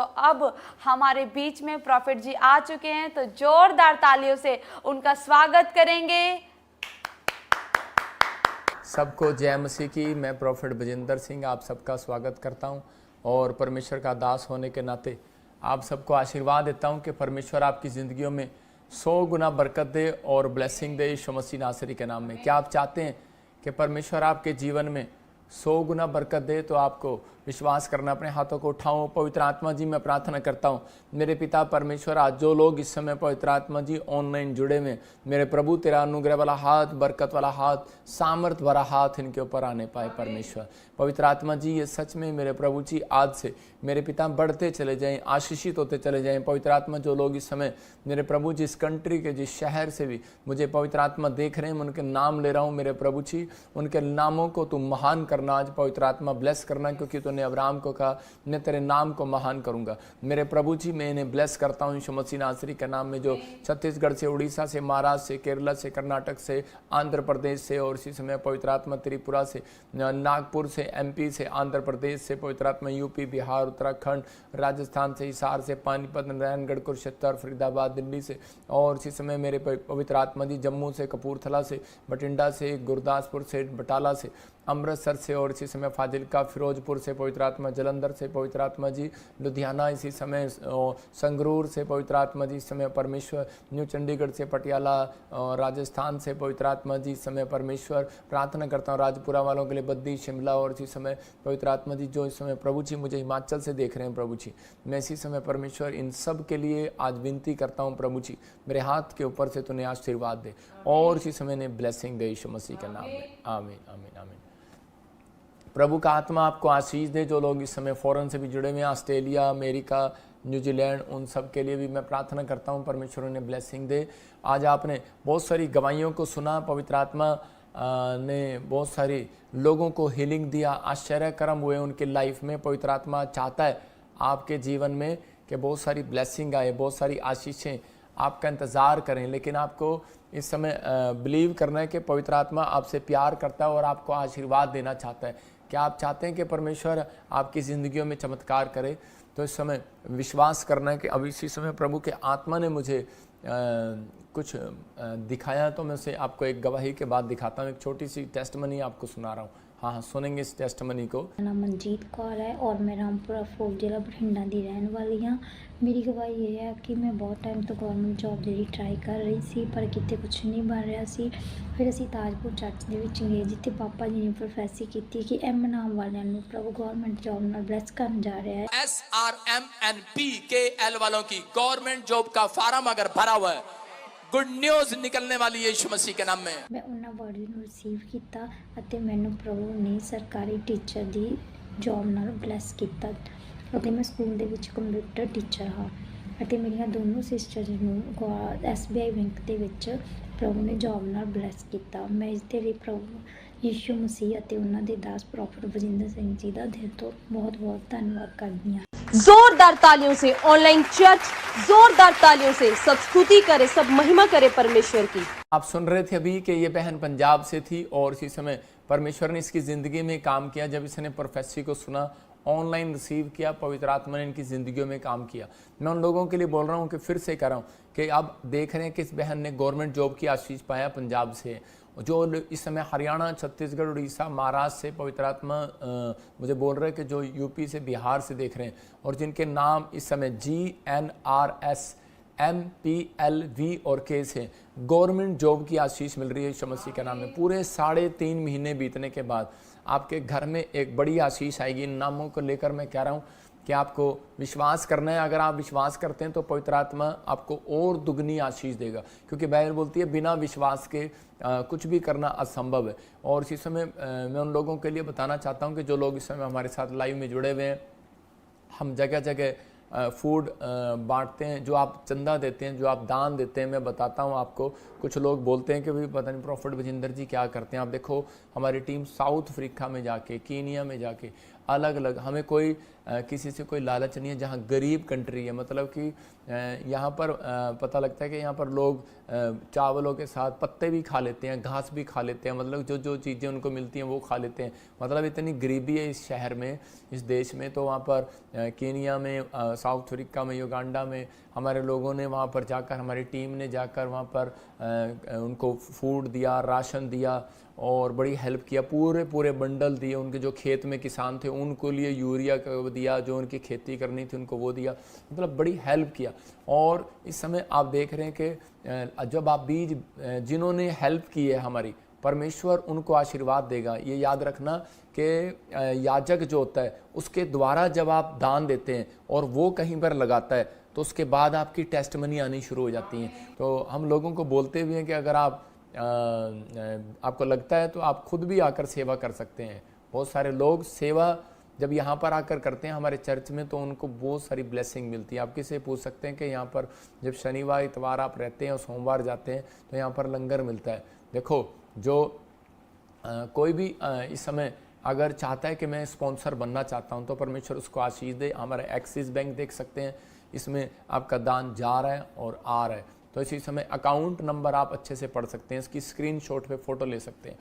तो अब हमारे बीच में प्रॉफिट जी आ चुके हैं, तो जोरदार तालियों से उनका स्वागत करेंगे। सबको जय मसीह की। मैं प्रॉफिट बजिंदर सिंह आप सबका स्वागत करता हूं और परमेश्वर का दास होने के नाते आप सबको आशीर्वाद देता हूं कि परमेश्वर आपकी ज़िंदगियों में 100 गुना बरकत दे और ब्लेसिंग दे यीशु मसीह नासरी के नाम में। क्या आप चाहते हैं कि परमेश्वर आपके जीवन में 100 गुना बरकत दे? तो आपको विश्वास करना, अपने हाथों को उठाऊं। पवित्र आत्मा जी, मैं प्रार्थना करता हूं मेरे पिता परमेश्वर, आज जो लोग इस समय पवित्र आत्मा जी ऑनलाइन जुड़े हुए, मेरे प्रभु तेरा अनुग्रह वाला हाथ, बरकत वाला हाथ, सामर्थ भरा हाथ इनके ऊपर आने पाए परमेश्वर। पवित्र आत्मा जी, ये सच में मेरे प्रभु जी आज से मेरे पिता बढ़ते चले जाएं, आशीषित होते चले जाएं। पवित्र आत्मा, जो लोग इस समय मेरे प्रभु जिस कंट्री के, जिस शहर से भी मुझे पवित्र आत्मा देख रहे हैं, मैं उनके नाम ले रहा हूँ मेरे प्रभु जी। उनके नामों को तुम महान करना, आज पवित्र आत्मा ब्लेस करना, क्योंकि तूने अब्राहम को कहा मैं तेरे नाम को महान करूंगा। मेरे प्रभु जी, मैं इन्हें ब्लेस करता हूँ यीशु मसीह नासरी के नाम में, जो छत्तीसगढ़ से, उड़ीसा से, महाराष्ट्र से, केरला से, कर्नाटक से, आंध्र प्रदेश से और इसी समय पवित्र आत्मा त्रिपुरा से, नागपुर से, एमपी से, आंध्र प्रदेश से, पवित्र आत्मा यूपी, बिहार, उत्तराखंड, राजस्थान से, हिसार से, पानीपत, नारायणगढ़, कुरुक्षेत्र, फरीदाबाद, दिल्ली से और इसी समय मेरे पवित्र आत्मा जी जम्मू से, कपूरथला से, बठिंडा से, गुरदासपुर से, बटाला से, अमृतसर से और इसी समय फाजिलका, फिरोजपुर से, पवित्र आत्मा जलंधर से, पवित्र आत्मा जी लुधियाना, इसी समय संगरूर से, पवित्र आत्मा जी इस समय परमेश्वर, न्यू चंडीगढ़ से, पटियाला, राजस्थान से, पवित्र आत्मा जी इस समय परमेश्वर प्रार्थना करता हूँ राजपुरा वालों के लिए, बद्दी, शिमला और इसी समय पवित्र आत्मा जी जो इस समय प्रभु जी मुझे हिमाचल से देख रहे हैं प्रभु जी, मैं इसी समय परमेश्वर इन सब के लिए आज विनती करता हूँ प्रभु जी, मेरे हाथ के ऊपर से तूने आशीर्वाद दे और इसी समय ने ब्लेसिंग दे यीशु मसीह के नाम में। आमीन, आमीन, आमीन। प्रभु का आत्मा आपको आशीष दे। जो लोग इस समय फॉरेन से भी जुड़े हुए हैं, ऑस्ट्रेलिया, अमेरिका, न्यूजीलैंड, उन सब के लिए भी मैं प्रार्थना करता हूं परमेश्वर उन्हें ब्लेसिंग दे। आज आपने बहुत सारी गवाहियों को सुना, पवित्र आत्मा ने बहुत सारी लोगों को हीलिंग दिया, आश्चर्य कर्म हुए उनके लाइफ में। पवित्र आत्मा चाहता है आपके जीवन में कि बहुत सारी ब्लेसिंग आए, बहुत सारी आशीषें आपका इंतज़ार करें, लेकिन आपको इस समय बिलीव करना है कि पवित्र आत्मा आपसे प्यार करता है और आपको आशीर्वाद देना चाहता है। क्या आप चाहते हैं कि परमेश्वर आपकी ज़िंदगियों में चमत्कार करे? तो इस समय विश्वास करना है कि अभी इसी समय प्रभु के आत्मा ने मुझे कुछ दिखाया, तो मैं उसे आपको एक गवाही के बाद दिखाता हूँ। एक छोटी सी टेस्टमनी आपको सुना रहा हूँ। हाँ, सुनेंगे इस टेस्टमनी को। मेरा नाम मनजीत कौर है और मैं रामपुरा फोर्ट जिला बठिंडा की रहने वाली हाँ। मेरी गवाही ये है कि मैं बहुत टाइम तो गवर्नमेंट जॉब जी ट्राई कर रही सी, पर कितने कुछ नहीं बन रहा सी। फिर असी ताजपुर चर्च के गए, जिथे पापा जी ने प्रोफेसी की कि एम नाम वालों प्रभु गवर्नमेंट जॉब में ब्लेस कर जा रहा है। SRMNPKL वालों की गवर्नमेंट जॉब का फार्म अगर भरा हुआ है, गुड न्यूज़ निकलने वाली है यीशु मसीह के नाम में। मैं उन्होंने वर्ड ਨੂੰ रिसीव किया ਅਤੇ ਮੈਨੂੰ ਪ੍ਰਭੂ ਨੇ ਸਰਕਾਰੀ ਟੀਚਰ ਦੀ ਜੌਬ ਨਾਲ ਬਲੈਸ ਕੀਤਾ ਅਤੇ ਮੈਂ ਸਕੂਲ ਦੇ ਵਿੱਚ ਕੰਪਿਊਟਰ ਟੀਚਰ ਹਾਂ ਅਤੇ ਮੇਰੀਆਂ ਦੋਨੋਂ ਸਿਸਟਰਸ ਨੂੰ SBI ਬੈਂਕ ਦੇ ਵਿੱਚ ਪ੍ਰਭੂ ਨੇ ਜੌਬ ਨਾਲ ਬਲੈਸ ਕੀਤਾ। ਮੈਂ ਇਸ ਦੇ ਲਈ ਪ੍ਰਭੂ ਯੀਸ਼ੂ ਮਸੀਹ ਅਤੇ ਉਹਨਾਂ ਦੇ ਦਾਸ ਪ੍ਰੋਫੈਟ ਬਜਿੰਦਰ ਸਿੰਘ ਜੀ ਦਾ ਦਿਲ ਤੋਂ ਬਹੁਤ ਬਹੁਤ ਧੰਨਵਾਦ ਕਰਦੀ ਹਾਂ। जोरदार तालियों से ऑनलाइन चर्च, जोरदार तालियों से सब स्तुति करे, सब महिमा करे परमेश्वर की। आप सुन रहे थे अभी कि ये बहन पंजाब से थी और इसी समय परमेश्वर ने इसकी ज़िंदगी में काम किया। जब इसने प्रोफेसी को सुना, ऑनलाइन रिसीव किया, पवित्र आत्मा ने इनकी ज़िंदगियों में काम किया। मैं उन लोगों के लिए बोल रहा हूँ कि फिर से कह रहा हूँ कि अब देख रहे हैं कि इस बहन ने गवर्नमेंट जॉब की आशीष पाया पंजाब से। जो इस समय हरियाणा, छत्तीसगढ़, उड़ीसा, महाराष्ट्र से पवित्र आत्मा मुझे बोल रहे हैं कि जो यूपी से, बिहार से देख रहे हैं और जिनके नाम इस समय GNRS MPLV और K से गवर्नमेंट जॉब की आशीष मिल रही है यीशु मसीह के नाम में। पूरे 3.5 महीने बीतने के बाद आपके घर में एक बड़ी आशीष आएगी। इन नामों को लेकर मैं कह रहा हूँ कि आपको विश्वास करना है। अगर आप विश्वास करते हैं तो पवित्र आत्मा आपको और दुगनी आशीष देगा, क्योंकि बाइबल बोलती है बिना विश्वास के कुछ भी करना असंभव है। और इसी समय मैं उन लोगों के लिए बताना चाहता हूं कि जो लोग इस समय हमारे साथ लाइव में जुड़े हुए हैं, हम जगह जगह फूड बांटते हैं, जो आप चंदा देते हैं, जो आप दान देते हैं। मैं बताता हूं आपको, कुछ लोग बोलते हैं कि भाई पता नहीं प्रॉफिट बजिंदर जी क्या करते हैं। आप देखो, हमारी टीम साउथ अफ्रीका में जाके, कीनिया में जाके अलग अलग, हमें कोई किसी से कोई लालच नहीं है। जहाँ गरीब कंट्री है, मतलब कि यहाँ पर पता लगता है कि यहाँ पर लोग चावलों के साथ पत्ते भी खा लेते हैं, घास भी खा लेते हैं, मतलब जो जो चीज़ें उनको मिलती हैं वो खा लेते हैं। मतलब इतनी गरीबी है इस शहर में, इस देश में। तो वहाँ पर केनिया में, साउथ अफ्रीका में, युगांडा में हमारे लोगों ने वहाँ पर जाकर, हमारी टीम ने जाकर वहाँ पर उनको फूड दिया, राशन दिया और बड़ी हेल्प किया। पूरे बंडल दिए। उनके जो खेत में किसान थे उनको लिए यूरिया दिया, जो उनकी खेती करनी थी उनको वो दिया, मतलब बड़ी हेल्प किया। और इस समय आप देख रहे हैं कि जब आप बीज, जिन्होंने हेल्प की है हमारी, परमेश्वर उनको आशीर्वाद देगा। ये याद रखना कि याजक जो होता है उसके द्वारा जब आप दान देते हैं और वो कहीं पर लगाता है तो उसके बाद आपकी टेस्टमनी आनी शुरू हो जाती हैं। तो हम लोगों को बोलते भी हैं कि अगर आपको लगता है तो आप खुद भी आकर सेवा कर सकते हैं। बहुत सारे लोग सेवा जब यहाँ पर आकर करते हैं हमारे चर्च में तो उनको बहुत सारी ब्लेसिंग मिलती है। आप किसी से पूछ सकते हैं कि यहाँ पर जब शनिवार इतवार आप रहते हैं और सोमवार जाते हैं तो यहाँ पर लंगर मिलता है। देखो, जो कोई भी इस समय अगर चाहता है कि मैं स्पॉन्सर बनना चाहता हूँ तो परमेश्वर उसको आशीष दे। हमारा एक्सिस बैंक देख सकते हैं, इसमें आपका दान जा रहा है और आ रहा है। तो इसी समय अकाउंट नंबर आप अच्छे से पढ़ सकते हैं, इसकी स्क्रीनशॉट पे फोटो ले सकते हैं।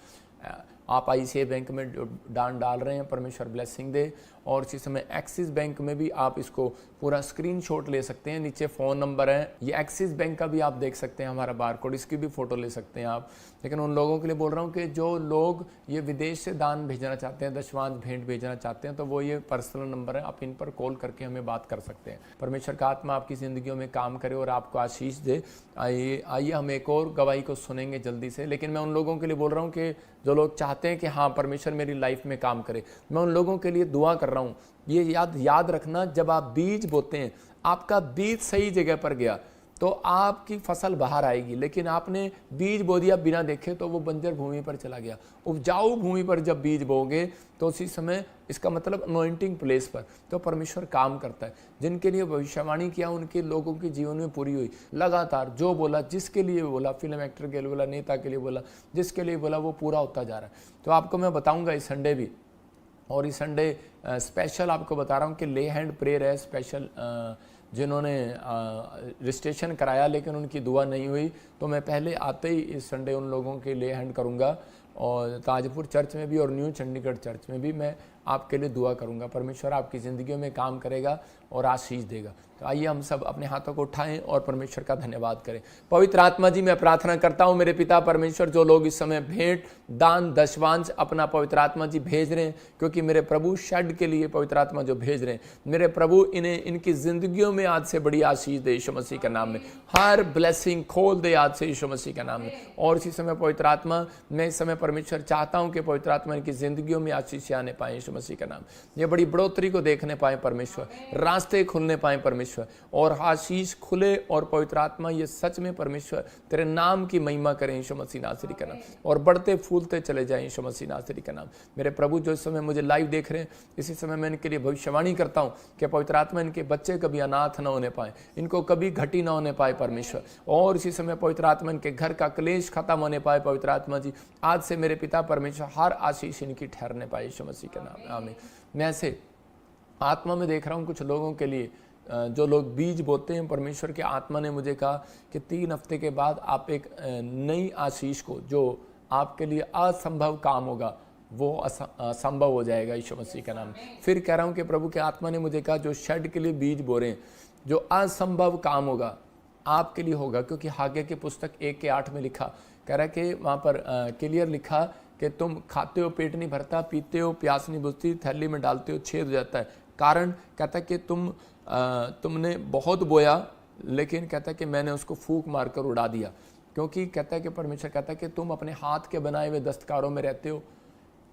आप ICICI बैंक में जो दान डाल रहे हैं परमेश्वर ब्लेसिंग दे। और इसी समय एक्सिस बैंक में भी आप इसको पूरा स्क्रीनशॉट ले सकते हैं, नीचे फ़ोन नंबर है। ये एक्सिस बैंक का भी आप देख सकते हैं, हमारा बारकोड, इसकी भी फ़ोटो ले सकते हैं आप। लेकिन उन लोगों के लिए बोल रहा हूँ कि जो लोग ये विदेश से दान भेजना चाहते हैं, दशवांश भेंट भेजना चाहते हैं, तो वो ये पर्सनल नंबर है, आप इन पर कॉल करके हमें बात कर सकते हैं। परमेश्वर का आत्मा आपकी ज़िंदगियों में काम करे और आपको आशीष दे। आइए हम एक और गवाही को सुनेंगे जल्दी से। लेकिन मैं उन लोगों के लिए बोल रहा हूँ कि जो लोग चाहते हैं कि हाँ परमेश्वर मेरी लाइफ में काम करे, मैं उन लोगों के लिए दुआ कर रहा हूँ। ये याद रखना, जब आप बीज बोते हैं, आपका बीज सही जगह पर गया तो आपकी फसल बाहर आएगी। लेकिन आपने बीज बो दिया बिना देखे तो वो बंजर भूमि पर चला गया। उपजाऊ भूमि पर जब बीज बोगे तो उसी समय, इसका मतलब अनॉइंटिंग प्लेस पर, तो परमेश्वर काम करता है। जिनके लिए भविष्यवाणी किया उनके लोगों के जीवन में पूरी हुई। लगातार जो बोला, जिसके लिए बोला, फिल्म एक्टर के लिए बोला, नेता के लिए बोला, जिसके लिए बोला, वो पूरा होता जा रहा है। तो आपको मैं बताऊँगा इस संडे भी, और इस संडे स्पेशल आपको बता रहा हूँ कि ले हैंड प्रेयर है स्पेशल। जिन्होंने रजिस्ट्रेशन कराया लेकिन उनकी दुआ नहीं हुई, तो मैं पहले आते ही इस संडे उन लोगों के ले हैंड करूँगा। और ताजपुर चर्च में भी और न्यू चंडीगढ़ चर्च में भी मैं आपके लिए दुआ करूँगा। परमेश्वर आपकी ज़िंदगियों में काम करेगा और आशीष देगा। तो आइए हम सब अपने हाथों को उठाएं और परमेश्वर का धन्यवाद करें। पवित्र आत्मा जी, मैं प्रार्थना करता हूं मेरे पिता परमेश्वर, जो लोग इस समय भेंट, दान, दशवांश अपना पवित्र आत्मा जी भेज रहे हैं, क्योंकि मेरे प्रभु शेड के लिए पवित्र आत्मा जो भेज रहे हैं, मेरे प्रभु इन्हें इनकी जिंदगियों में आज से बड़ी आशीष दे यीशु मसीह के नाम में। हर ब्लेसिंग खोल दे आज से यीशु मसीह के नाम में। और इसी समय पवित्र आत्मा, मैं इस समय परमेश्वर चाहता हूं कि पवित्र आत्मा इनकी जिंदगियों में आशीष आने पाए यीशु मसीह का नाम। ये बड़ी बढ़ोतरी को देखने पाए परमेश्वर, रास्ते खुलने पाए परमेश्वर, और आशीष खुले। और पवित्र आत्मा ये सच में परमेश्वर तेरे नाम की महिमा करें यीशु मसीह नासरी का नाम, और बढ़ते फूलते चले जाएं यीशु मसीह नासरी का नाम। मेरे प्रभु जो इस समय मुझे लाइव देख रहे हैं, इसी समय मैं इनके लिए भविष्यवाणी करता हूं कि पवित्र आत्मा इनके बच्चे कभी अनाथ न होने पाए, इनको कभी घटी न होने पाए परमेश्वर। और इसी समय पवित्र आत्मा इनके घर का क्लेश खत्म होने पाए पवित्र आत्मा जी। आज से मेरे पिता परमेश्वर हर आशीष इनकी ठहरने पाए यीशु मसीह के नाम, आमीन। मैं ऐसे आत्मा में देख रहा हूँ कुछ लोगों के लिए, जो लोग बीज बोते हैं, परमेश्वर के आत्मा ने मुझे कहा कि 3 हफ्ते के बाद आप एक नई आशीष को, जो आपके लिए असंभव काम होगा वो असंभव हो जाएगा यीशु मसीह का नाम। फिर कह रहा हूँ कि प्रभु के आत्मा ने मुझे कहा जो शेड के लिए बीज बो रहे हैं, जो असंभव काम होगा आपके लिए होगा। क्योंकि हागे की पुस्तक 1:8 में लिखा, कह रहा है कि वहाँ पर क्लियर लिखा कि तुम खाते हो पेट नहीं भरता, पीते हो प्यास नहीं बुझती, थैली में डालते हो छेद हो जाता है। कारण कहता है कि तुमने बहुत बोया, लेकिन कहता है कि मैंने उसको फूंक मारकर उड़ा दिया। क्योंकि कहता है कि परमेश्वर कहता है कि तुम अपने हाथ के बनाए हुए दस्तकारों में रहते हो,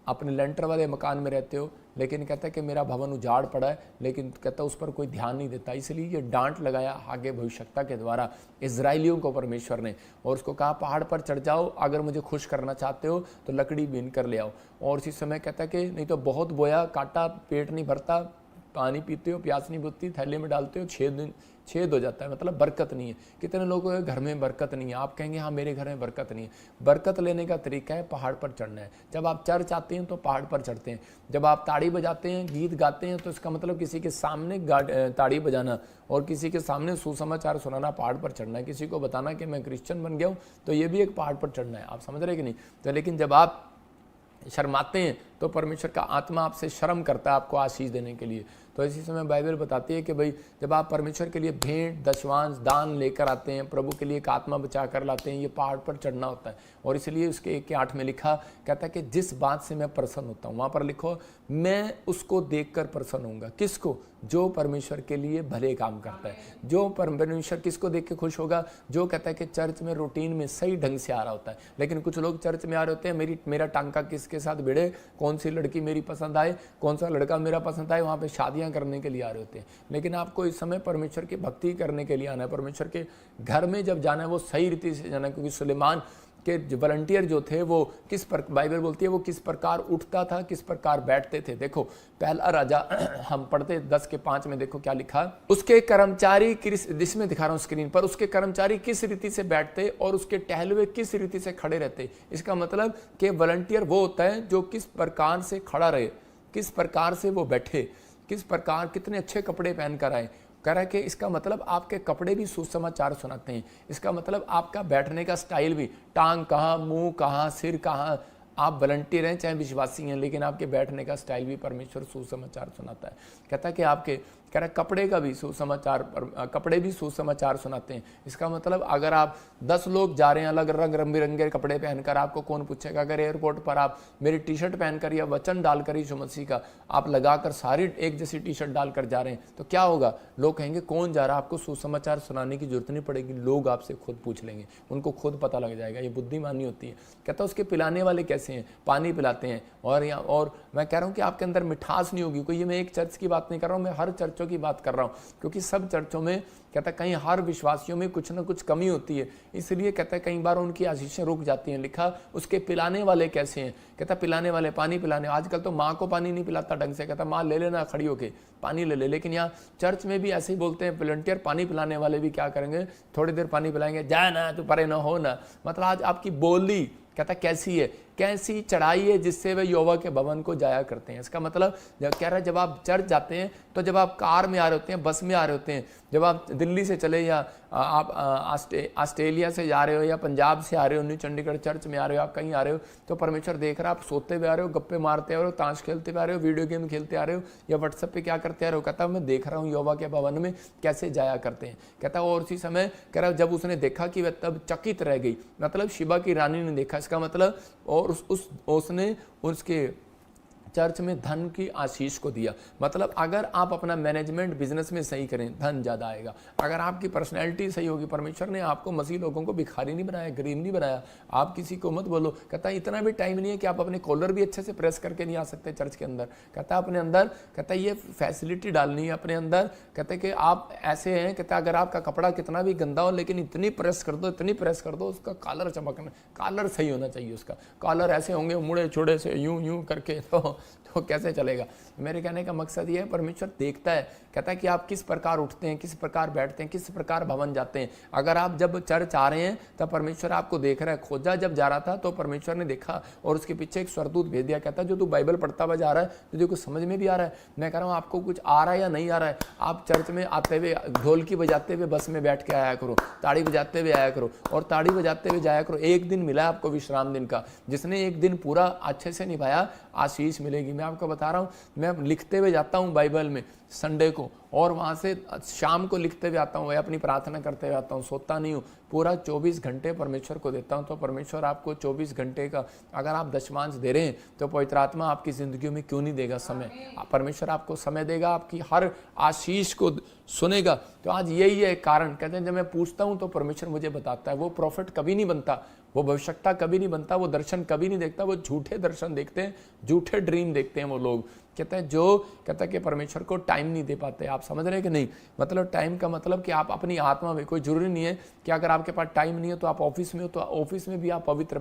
अपने लेंटर वाले मकान में रहते हो, लेकिन कहता है कि मेरा भवन उजाड़ पड़ा है, लेकिन कहता है उस पर कोई ध्यान नहीं देता। इसलिए ये डांट लगाया आगे भविष्यता के द्वारा इजराइलियों को परमेश्वर ने, और उसको कहा पहाड़ पर चढ़ जाओ, अगर मुझे खुश करना चाहते हो तो लकड़ी बीन कर ले आओ। और इसी समय कहता है कि नहीं तो बहुत बोया, काटा, पेट नहीं भरता, पानी पीते हो, प्यास नहीं बुझती, थैले में डालते हो, 6 दिन छेद हो जाता है, मतलब बरकत नहीं है। कितने लोगों के घर में बरकत नहीं है, आप कहेंगे हाँ मेरे घर में बरकत नहीं है। बरकत लेने का तरीका है पहाड़ पर चढ़ना है। जब आप चर्च आते हैं तो पहाड़ पर चढ़ते हैं, जब आप ताड़ी बजाते हैं, गीत गाते हैं, तो इसका मतलब किसी के सामने ताड़ी बजाना और किसी के सामने सुसमाचार सुनाना पहाड़ पर चढ़ना है। किसी को बताना कि मैं क्रिश्चियन बन गया हूँ, तो ये भी एक पहाड़ पर चढ़ना है। आप समझ रहे कि नहीं? तो लेकिन जब आप शर्माते हैं तो परमेश्वर का आत्मा आपसे शर्म करता है आपको आशीष देने के लिए। तो इसी समय बाइबल बताती है कि भाई जब आप परमेश्वर के लिए भेंट, दशवांश, दान लेकर आते हैं, प्रभु के लिए एक आत्मा बचा कर लाते हैं, ये पहाड़ पर चढ़ना होता है। और इसलिए उसके 1:8 में लिखा, कहता है कि जिस बात से मैं प्रसन्न होता हूँ, वहाँ पर लिखो मैं उसको देखकर प्रसन्न होऊंगा। किसको? जो परमेश्वर के लिए भले काम करता है। जो परमेश्वर किसको देख के खुश होगा? जो कहता है कि चर्च में रूटीन में सही ढंग से आ रहा होता है। लेकिन कुछ लोग चर्च में आ रहे होते हैं, मेरा टांका किसके साथ भिड़े, कौन सी लड़की मेरी पसंद आए, कौन सा लड़का मेरा पसंद आए, वहाँ पे शादियाँ करने के लिए आ रहे होते हैं। लेकिन आपको इस समय परमेश्वर की भक्ति करने के लिए आना है। परमेश्वर के घर में जब जाना है वो सही रीति से जाना है, क्योंकि सुलेमान के वॉलंटियर जो थे वो बाइबल बोलती है वो किस प्रकार उठता था, किस प्रकार बैठते थे। देखो पहला राजा हम पढ़ते 10:5 में, देखो क्या लिखा, उसके कर्मचारी जिसमें दिखा रहा हूं स्क्रीन पर, उसके कर्मचारी किस रीति से बैठते और उसके टहलुए किस रीति से खड़े रहते। इसका मतलब कि वॉलंटियर वो होता है जो किस प्रकार से खड़ा रहे, किस प्रकार से वो बैठे, किस प्रकार कितने अच्छे कपड़े पहन कर आए। कह रहा है कि इसका मतलब आपके कपड़े भी सुसमाचार सुनाते हैं। इसका मतलब आपका बैठने का स्टाइल भी, टांग कहाँ, मुंह कहाँ, सिर कहाँ, आप वॉलंटियर हैं चाहे विश्वासी हैं, लेकिन आपके बैठने का स्टाइल भी परमेश्वर सुसमाचार सुनाता है। कहता है कि आपके कह रहा कपड़े का भी सुसमाचार, कपड़े भी सुसमाचार सुनाते हैं। इसका मतलब अगर आप 10 लोग जा रहे हैं अलग रंग बिरंगे कपड़े पहनकर, आपको कौन पूछेगा? अगर एयरपोर्ट पर आप मेरी टी-शर्ट पहनकर या वचन डालकर यीशु मसीह का आप लगाकर सारी एक जैसी टी-शर्ट डालकर जा रहे हैं, तो क्या होगा? लोग कहेंगे कौन जा रहा है? आपको सुसमाचार सुनाने की जरूरत नहीं पड़ेगी, लोग आपसे खुद पूछ लेंगे, उनको खुद पता लग जाएगा। ये बुद्धिमानी होती है। कहता है उसके पिलाने वाले कैसे हैं? पानी पिलाते हैं। और मैं कह रहा हूँ कि आपके अंदर मिठास नहीं होगी। कोई ये मैं एक चर्च की बात नहीं कर रहा हूँ, मैं हर चर्चों की बात कर रहा हूँ, क्योंकि सब चर्चों में कहता है कहीं हर विश्वासियों में कुछ ना कुछ कमी होती है, इसलिए कहता है कई बार उनकी आशीषें रुक जाती हैं। लिखा उसके पिलाने वाले कैसे हैं? कहता पिलाने वाले, पानी पिलाने। आजकल तो माँ को पानी नहीं पिलाता ढंग से, कहता माँ ले लेना खड़ी होके पानी ले ले। लेकिन यहाँ चर्च में भी ऐसे ही बोलते हैं, वॉलंटियर पानी पिलाने वाले भी क्या करेंगे? थोड़ी देर पानी पिलाएंगे, जाए ना तू परे ना हो ना। मतलब आज आपकी बोली कहता कैसी है, कैसी चढ़ाई है जिससे वे यहोवा के भवन को जाया करते हैं। इसका मतलब कह रहा है जब आप चर्च जाते हैं, तो जब आप कार में आ रहे होते हैं, बस में आ रहे होते हैं, जब आप दिल्ली से चले या आप ऑस्ट्रेलिया से जा रहे हो या पंजाब से आ रहे हो, न्यू चंडीगढ़ चर्च में आ रहे हो, आप कहीं आ रहे हो, तो परमेश्वर देख रहा है आप सोते हुए आ रहे हो, गप्पे मारते आ रहे हो, ताश खेलते हुए आ रहे हो, वीडियो गेम खेलते आ रहे हो, या व्हाट्सएप पे क्या करते आ रहे हो। कहता मैं देख रहा हूँ यहोवा के भवन में कैसे जाया करते हैं। कहता और उसी समय कह रहा जब उसने देखा कि वह तब चकित रह गई, मतलब शिबा की रानी ने देखा। इसका मतलब और उसने उसके चर्च में धन की आशीष को दिया। मतलब अगर आप अपना मैनेजमेंट बिजनेस में सही करें, धन ज़्यादा आएगा। अगर आपकी पर्सनैलिटी सही होगी, परमेश्वर ने आपको मसीह लोगों को भिखारी नहीं बनाया, गरीब नहीं बनाया। आप किसी को मत बोलो। कहता है इतना भी टाइम नहीं है कि आप अपने कॉलर भी अच्छे से प्रेस करके नहीं आ सकते चर्च के अंदर। कहता है अपने अंदर, कहता है ये फैसिलिटी डालनी है अपने अंदर। कहते हैं कि आप ऐसे हैं, कहता है अगर आपका कपड़ा कितना भी गंदा हो, लेकिन इतनी प्रेस कर दो, इतनी प्रेस कर दो, उसका कॉलर चमकना, कॉलर सही होना चाहिए। उसका कॉलर ऐसे होंगे मुड़े चुड़े से यूं यूं करके, तो कैसे चलेगा। मेरे कहने का मकसद ये है, परमेश्वर देखता है, कहता है कि आप किस प्रकार उठते हैं, किस प्रकार बैठते हैं, किस प्रकार भवन जाते हैं। अगर आप जब चर्च आ रहे हैं तब परमेश्वर आपको देख रहा है। खोजा जब जा रहा था तो परमेश्वर ने देखा और उसके पीछे एक स्वर्गदूत भेज दिया। कहता है जो तू बाइबल पढ़ता हुआ जा रहा है, तुझे कुछ समझ में भी आ रहा है। मैं कह रहा हूँ आपको कुछ आ रहा है या नहीं आ रहा है। आप चर्च में आते हुए ढोलकी बजाते हुए बस में बैठ के आया करो, ताड़ी बजाते हुए आया करो और ताड़ी बजाते हुए जाया करो। एक दिन मिला आपको विश्राम दिन का, जिसने एक दिन पूरा अच्छे से निभाया आशीष मिलेगी। मैं आपको बता रहा हूँ, मैं लिखते हुए जाता हूँ बाइबल में संडे को, और वहाँ से शाम को लिखते हुए आता हूँ, वह अपनी प्रार्थना करते हुए आता हूँ, सोता नहीं हूँ। पूरा 24 घंटे परमेश्वर को देता हूँ। तो परमेश्वर आपको 24 घंटे का अगर आप दशमांश दे रहे हैं तो पवित्र आत्मा आपकी ज़िंदगी में क्यों नहीं देगा समय। परमेश्वर आपको समय देगा, आपकी हर आशीष को सुनेगा। तो आज यही है कारण। कहते हैं जब मैं पूछता हूँ तो परमेश्वर मुझे बताता है। वो प्रॉफिट कभी नहीं बनता, वो भविष्यता कभी नहीं बनता, वो दर्शन कभी नहीं देखता। वो झूठे दर्शन देखते हैं, झूठे ड्रीम देखते हैं वो लोग। कहता है कि परमेश्वर को टाइम नहीं दे पाते। आप समझ रहे हैं कि नहीं? मतलब टाइम का मतलब कि आप अपनी आत्मा में, कोई जरूरी नहीं है कि अगर आपके पास टाइम नहीं है तो आप ऑफिस में हो तो ऑफिस में भी आप पवित्र।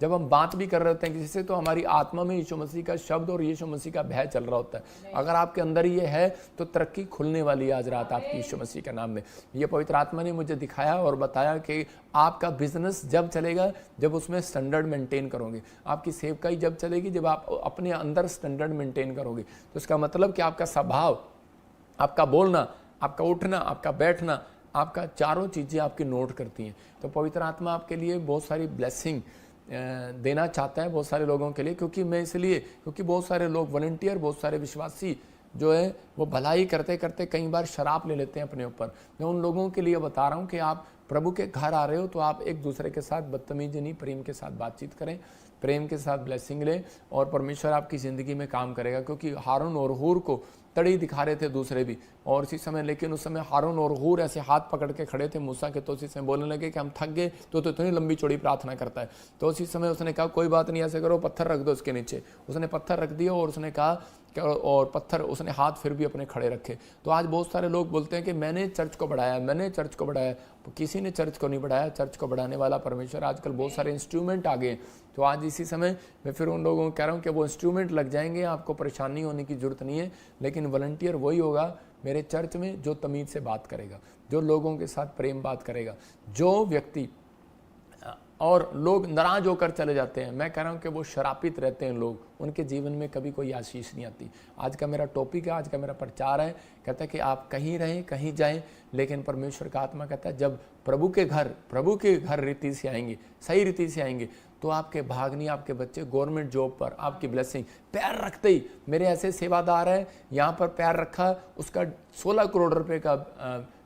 जब हम बात भी कर रहे होते हैं किसी से तो हमारी आत्मा में यीशु मसीह का शब्द और यीशु मसीह का भय चल रहा होता है। अगर आपके अंदर ये है तो तरक्की खुलने वाली है आज रात आपकी यीशु मसीह के नाम में। ये पवित्र आत्मा ने मुझे दिखाया और बताया कि आपका बिजनेस जब चलेगा जब उसमें स्टैंडर्ड मेंटेन करोगे, आपकी सेवकाई जब चलेगी जब आप अपने अंदर स्टैंडर्ड मेंटेन करोगे। तो इसका मतलब कि आपका स्वभाव, आपका बोलना, आपका उठना, आपका बैठना, आपका चारों चीज़ें आपकी नोट करती हैं। तो पवित्र आत्मा आपके लिए बहुत सारी ब्लेसिंग देना चाहता है बहुत सारे लोगों के लिए, क्योंकि बहुत सारे लोग वॉलंटियर, बहुत सारे विश्वासी जो है वो भलाई करते करते कई बार शराब ले लेते हैं अपने ऊपर। मैं उन लोगों के लिए बता रहा हूँ कि आप प्रभु के घर आ रहे हो तो आप एक दूसरे के साथ बदतमीजी नहीं, प्रेम के साथ बातचीत करें, प्रेम के साथ ब्लेसिंग लें और परमेश्वर आपकी ज़िंदगी में काम करेगा। क्योंकि हारून और हूर को तड़ी दिखा रहे थे दूसरे भी, और इसी समय लेकिन उस समय हारून और हूर ऐसे हाथ पकड़ के खड़े थे मूसा के। तो उसी समय बोलने लगे कि हम थक गए तो इतनी लंबी चौड़ी प्रार्थना करता है। तो उसी समय उसने कहा कोई बात नहीं, ऐसे करो, पत्थर रख दो उसके नीचे। उसने पत्थर रख दिया और उसने कहा और पत्थर, उसने हाथ फिर भी अपने खड़े रखे। तो आज बहुत सारे लोग बोलते हैं कि मैंने चर्च को बढ़ाया, मैंने चर्च को बढ़ाया। किसी ने चर्च को नहीं बढ़ाया, चर्च को बढ़ाने वाला परमेश्वर। आजकल बहुत सारे इंस्ट्रूमेंट आ गए। तो आज इसी समय मैं फिर उन लोगों को कह रहा हूँ कि वो इंस्ट्रूमेंट लग जाएंगे, आपको परेशानी होने की जरूरत नहीं है। लेकिन वॉलंटियर वही होगा मेरे चर्च में जो तमीज़ से बात करेगा, जो लोगों के साथ प्रेम बात करेगा। जो व्यक्ति और लोग नाराज होकर चले जाते हैं, मैं कह रहा हूँ कि वो शरापित रहते हैं लोग, उनके जीवन में कभी कोई आशीष नहीं आती। आज का मेरा टॉपिक है, आज का मेरा प्रचार है, कहता है कि आप कहीं रहें, कहीं जाएं, लेकिन परमेश्वर का आत्मा कहता है जब प्रभु के घर रीति से आएंगे, सही रीति से आएंगे, तो आपके भागनी, आपके बच्चे गवर्नमेंट जॉब पर आपकी ब्लेसिंग पैर रखते ही। मेरे ऐसे सेवादार है, यहाँ पर पैर रखा, उसका 16 करोड़ रुपए का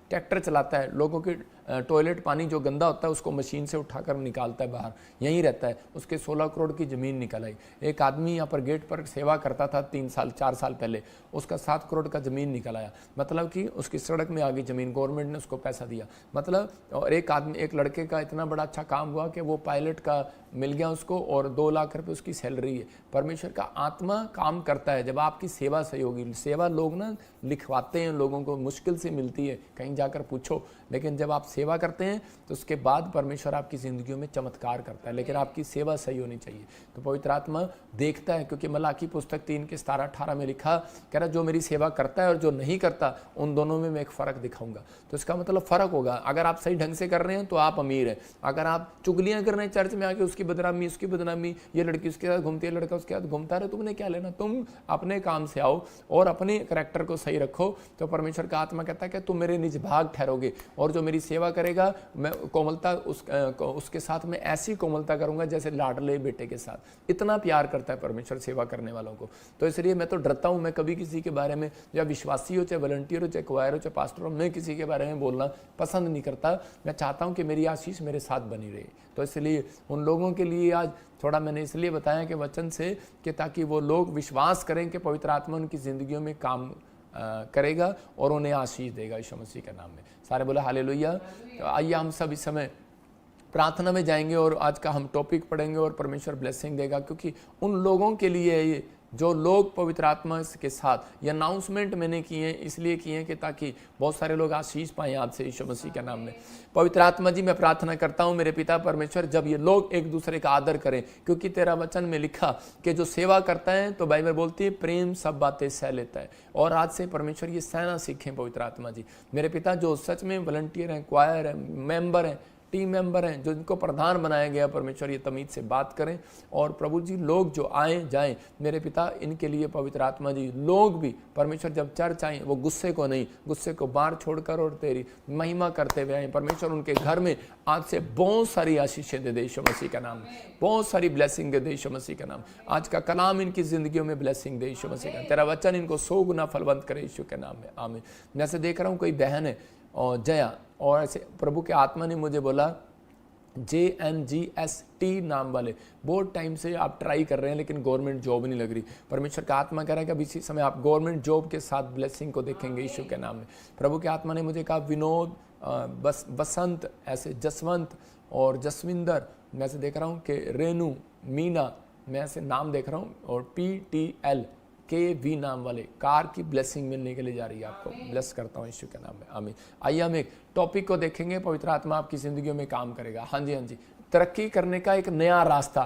ट्रैक्टर चलाता है, लोगों के टॉयलेट पानी जो गंदा होता है उसको मशीन से उठाकर निकालता है बाहर, यहीं रहता है। उसके 16 करोड़ की ज़मीन निकल आई। एक आदमी यहाँ पर गेट पर सेवा करता था 4 साल पहले, उसका 7 करोड़ का ज़मीन निकल आया। मतलब कि उसकी सड़क में आ गई ज़मीन, गवर्नमेंट ने उसको पैसा दिया। मतलब और एक लड़के का इतना बड़ा अच्छा काम हुआ कि वो पायलट का मिल गया उसको और 2 लाख रुपये उसकी सैलरी है। परमेश्वर का आत्मा काम करता है जब आपकी सेवा सही होगी। सेवा लोग ना लिखवाते हैं, लोगों को मुश्किल से मिलती है, कहीं जाकर पूछो, लेकिन जब आप सेवा करते हैं तो उसके बाद परमेश्वर आपकी ज़िंदगियों में चमत्कार करता है। लेकिन आपकी सेवा सही होनी चाहिए। तो पवित्र आत्मा देखता है, क्योंकि मलाकी पुस्तक 3 के 17-18 में लिखा, कह रहा जो मेरी सेवा करता है और जो नहीं करता उन दोनों में मैं एक फ़र्क दिखाऊंगा। तो इसका मतलब फ़र्क होगा। अगर आप सही ढंग से कर रहे हैं तो आप अमीर हैं। अगर आप चुगलियाँ कर रहे हैं चर्च में आके, उसकी बदनामी, ये लड़की उसके साथ घूमती है, लड़का उसके साथ घूमता रहे, तुमने क्या लेना? तुम अपने काम से आओ और अपने करैक्टर को सही रखो। तो परमेश्वर का आत्मा कहता है कि तुम मेरे निज भाग ठहरोगे, और जो मेरी सेवा करेगा मैं कोमलता उसके साथ में ऐसी कोमलता करूंगा जैसे लाडले बेटे के साथ। इतना प्यार करता है परमेश्वर सेवा करने वालों को। तो इसलिए मैं तो डरता हूं, मैं कभी किसी के बारे में, या विश्वासी हो, चाहे वॉलंटियर हो, चाहे क्वायर हो, चाहे पास्टर हो, मैं किसी के बारे में बोलना पसंद नहीं करता। मैं चाहता हूं कि मेरी आशीष मेरे साथ बनी रहे। तो इसलिए उन लोगों के लिए आज थोड़ा मैंने इसलिए बताया कि वचन से, कि ताकि वो लोग विश्वास करें कि पवित्र आत्मा उनकी ज़िंदगियों में काम करेगा और उन्हें आशीष देगा यीशु मसीह के नाम में। सारे बोले हालेलुया। तो आइए हम सब इस समय प्रार्थना में जाएंगे और आज का हम टॉपिक पढ़ेंगे और परमेश्वर ब्लेसिंग देगा। क्योंकि उन लोगों के लिए ये जो लोग पवित्र आत्मा के साथ, ये अनाउंसमेंट मैंने किए हैं, इसलिए किए हैं कि ताकि बहुत सारे लोग आशीष पाएं आज से यीशु मसीह के नाम में। पवित्र आत्मा जी, मैं प्रार्थना करता हूं मेरे पिता परमेश्वर, जब ये लोग एक दूसरे का आदर करें, क्योंकि तेरा वचन में लिखा कि जो सेवा करता है, तो बाइबल बोलती है प्रेम सब बातें सह लेता है। और आज से परमेश्वर ये सहना सीखें पवित्र आत्मा जी। मेरे पिता जो सच में वॉलंटियर हैं, क्वायर हैं, मेंबर हैं, टीम मेंबर हैं, जो इनको प्रधान बनाया गया, परमेश्वर ये तमीज से बात करें। और प्रभु जी लोग जो आए जाएं, मेरे पिता इनके लिए पवित्र आत्मा जी, लोग भी परमेश्वर जब चर्च आए वो गुस्से को नहीं, गुस्से को बाहर छोड़कर और तेरी महिमा करते हुए आए। परमेश्वर उनके घर में आज से बहुत सारी आशीषें दे दे यीशु मसीह का नाम, बहुत सारी ब्लेसिंग दे दे यीशु मसीह का नाम। आज का कलाम इनकी जिंदगियों में ब्लेसिंग दे यीशु मसीह का, तेरा वचन इनको 100 गुना फलवंत करे यीशु के नाम में, आमीन। मैं ऐसे देख रहा हूँ कोई बहन है और जया, और ऐसे प्रभु के आत्मा ने मुझे बोला JNGST नाम वाले, बहुत टाइम से आप ट्राई कर रहे हैं लेकिन गवर्नमेंट जॉब नहीं लग रही। परमेश्वर का आत्मा कह रहा है कि अब इसी समय आप गवर्नमेंट जॉब के साथ ब्लेसिंग को देखेंगे यीशु के नाम में। प्रभु के आत्मा ने मुझे कहा विनोद, बसंत, ऐसे जसवंत और जसविंदर, मैं ऐसे देख रहा हूँ कि रेनू, मीना, मैं ऐसे नाम देख रहा हूँ, और PTL KV नाम वाले कार की ब्लेसिंग मिलने के लिए जा रही है। आपको ब्लेस करता हूँ यीशु के नाम में, आमीन। आइए हम एक टॉपिक को देखेंगे, पवित्र आत्मा आपकी जिंदगी में काम करेगा। हाँ जी, तरक्की करने का एक नया रास्ता।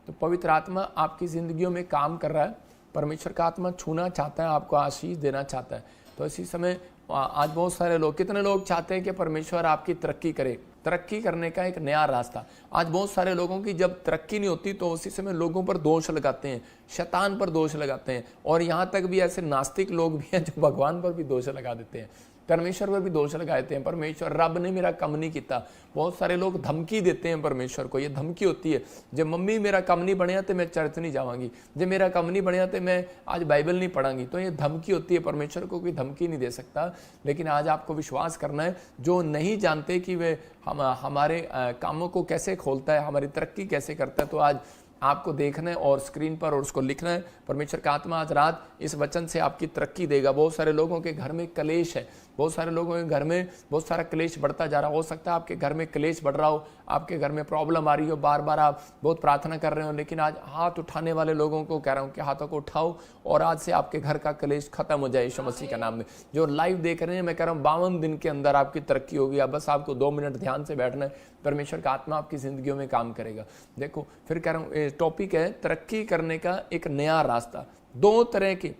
तो पवित्र आत्मा आपकी जिंदगियों में काम कर रहा है, परमेश्वर का आत्मा छूना चाहता है, आपको आशीष देना चाहता है। तो इसी समय आज बहुत सारे लोग, कितने लोग चाहते हैं कि परमेश्वर आपकी तरक्की करे, तरक्की करने का एक नया रास्ता। आज बहुत सारे लोगों की जब तरक्की नहीं होती तो उसी समय लोगों पर दोष लगाते हैं, शैतान पर दोष लगाते हैं, और यहाँ तक भी ऐसे नास्तिक लोग भी हैं जो भगवान पर भी दोष लगा देते हैं, परमेश्वर पर भी दोष लगाते हैं। परमेश्वर रब ने मेरा कम नहीं किया। बहुत सारे लोग धमकी देते हैं परमेश्वर को। ये धमकी होती है, जब मम्मी मेरा कम नहीं बनया तो मैं चर्च नहीं जावांगी, जब मेरा कम नहीं बनया तो मैं आज बाइबल नहीं पढ़ांगी। तो ये धमकी होती है। परमेश्वर को कोई धमकी नहीं दे सकता। लेकिन आज आपको विश्वास करना है, जो नहीं जानते कि वे हमारे कामों को कैसे खोलता है, हमारी तरक्की कैसे करता है, तो आज आपको देखना है और स्क्रीन पर और उसको लिखना है। परमेश्वर का आत्मा आज रात इस वचन से आपकी तरक्की देगा। बहुत सारे लोगों के घर में कलेश है, बहुत सारे लोगों के घर में बहुत सारा क्लेश बढ़ता जा रहा हो सकता है आपके घर में क्लेश बढ़ रहा हो, आपके घर में प्रॉब्लम आ रही हो, बार बार आप बहुत प्रार्थना कर रहे हो, लेकिन आज हाथ उठाने वाले लोगों को कह रहा हूँ कि हाथों को उठाओ और आज से आपके घर का क्लेश खत्म हो जाए यीशु मसीह के नाम में। जो लाइव देख रहे हैं, मैं कह रहा हूँ 52 दिन के अंदर आपकी तरक्की होगी। अब बस आपको 2 मिनट ध्यान से बैठना है, परमेश्वर का आत्मा आपकी जिंदगियों में काम करेगा। देखो फिर कह रहा हूँ, टॉपिक है तरक्की करने का एक नया रास्ता। 2 तरह के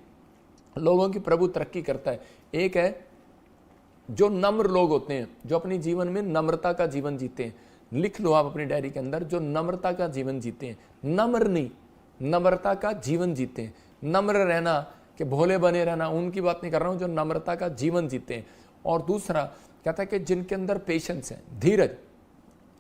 लोगों की प्रभु तरक्की करता है। एक है जो नम्र लोग होते हैं, जो अपने जीवन में नम्रता का जीवन जीते हैं। लिख लो आप अपनी डायरी के अंदर, जो नम्रता का जीवन जीते हैं, नम्र नहीं, नम्रता का जीवन जीते हैं। नम्र रहना कि भोले बने रहना, उनकी बात नहीं कर रहा हूं, जो नम्रता का जीवन जीते हैं। और दूसरा कहता है कि जिनके अंदर पेशेंस है, धीरज।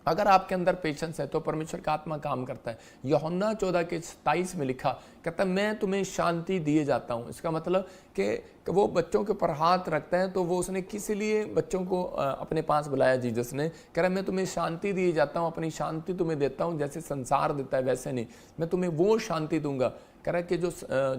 अगर आपके अंदर पेशेंस है तो परमेश्वर का आत्मा काम करता है। यूहन्ना 14:27 में लिखा, कहता है मैं तुम्हें शांति दिए जाता हूँ। इसका मतलब कि वो बच्चों के ऊपर हाथ रखता है, तो वो उसने किस लिए बच्चों को अपने पास बुलाया जीसस ने, कह रहा मैं तुम्हें शांति दिए जाता हूँ, अपनी शांति तुम्हें देता हूँ, जैसे संसार देता है वैसे नहीं, मैं तुम्हें वो शांति दूंगा। कह रहा है कि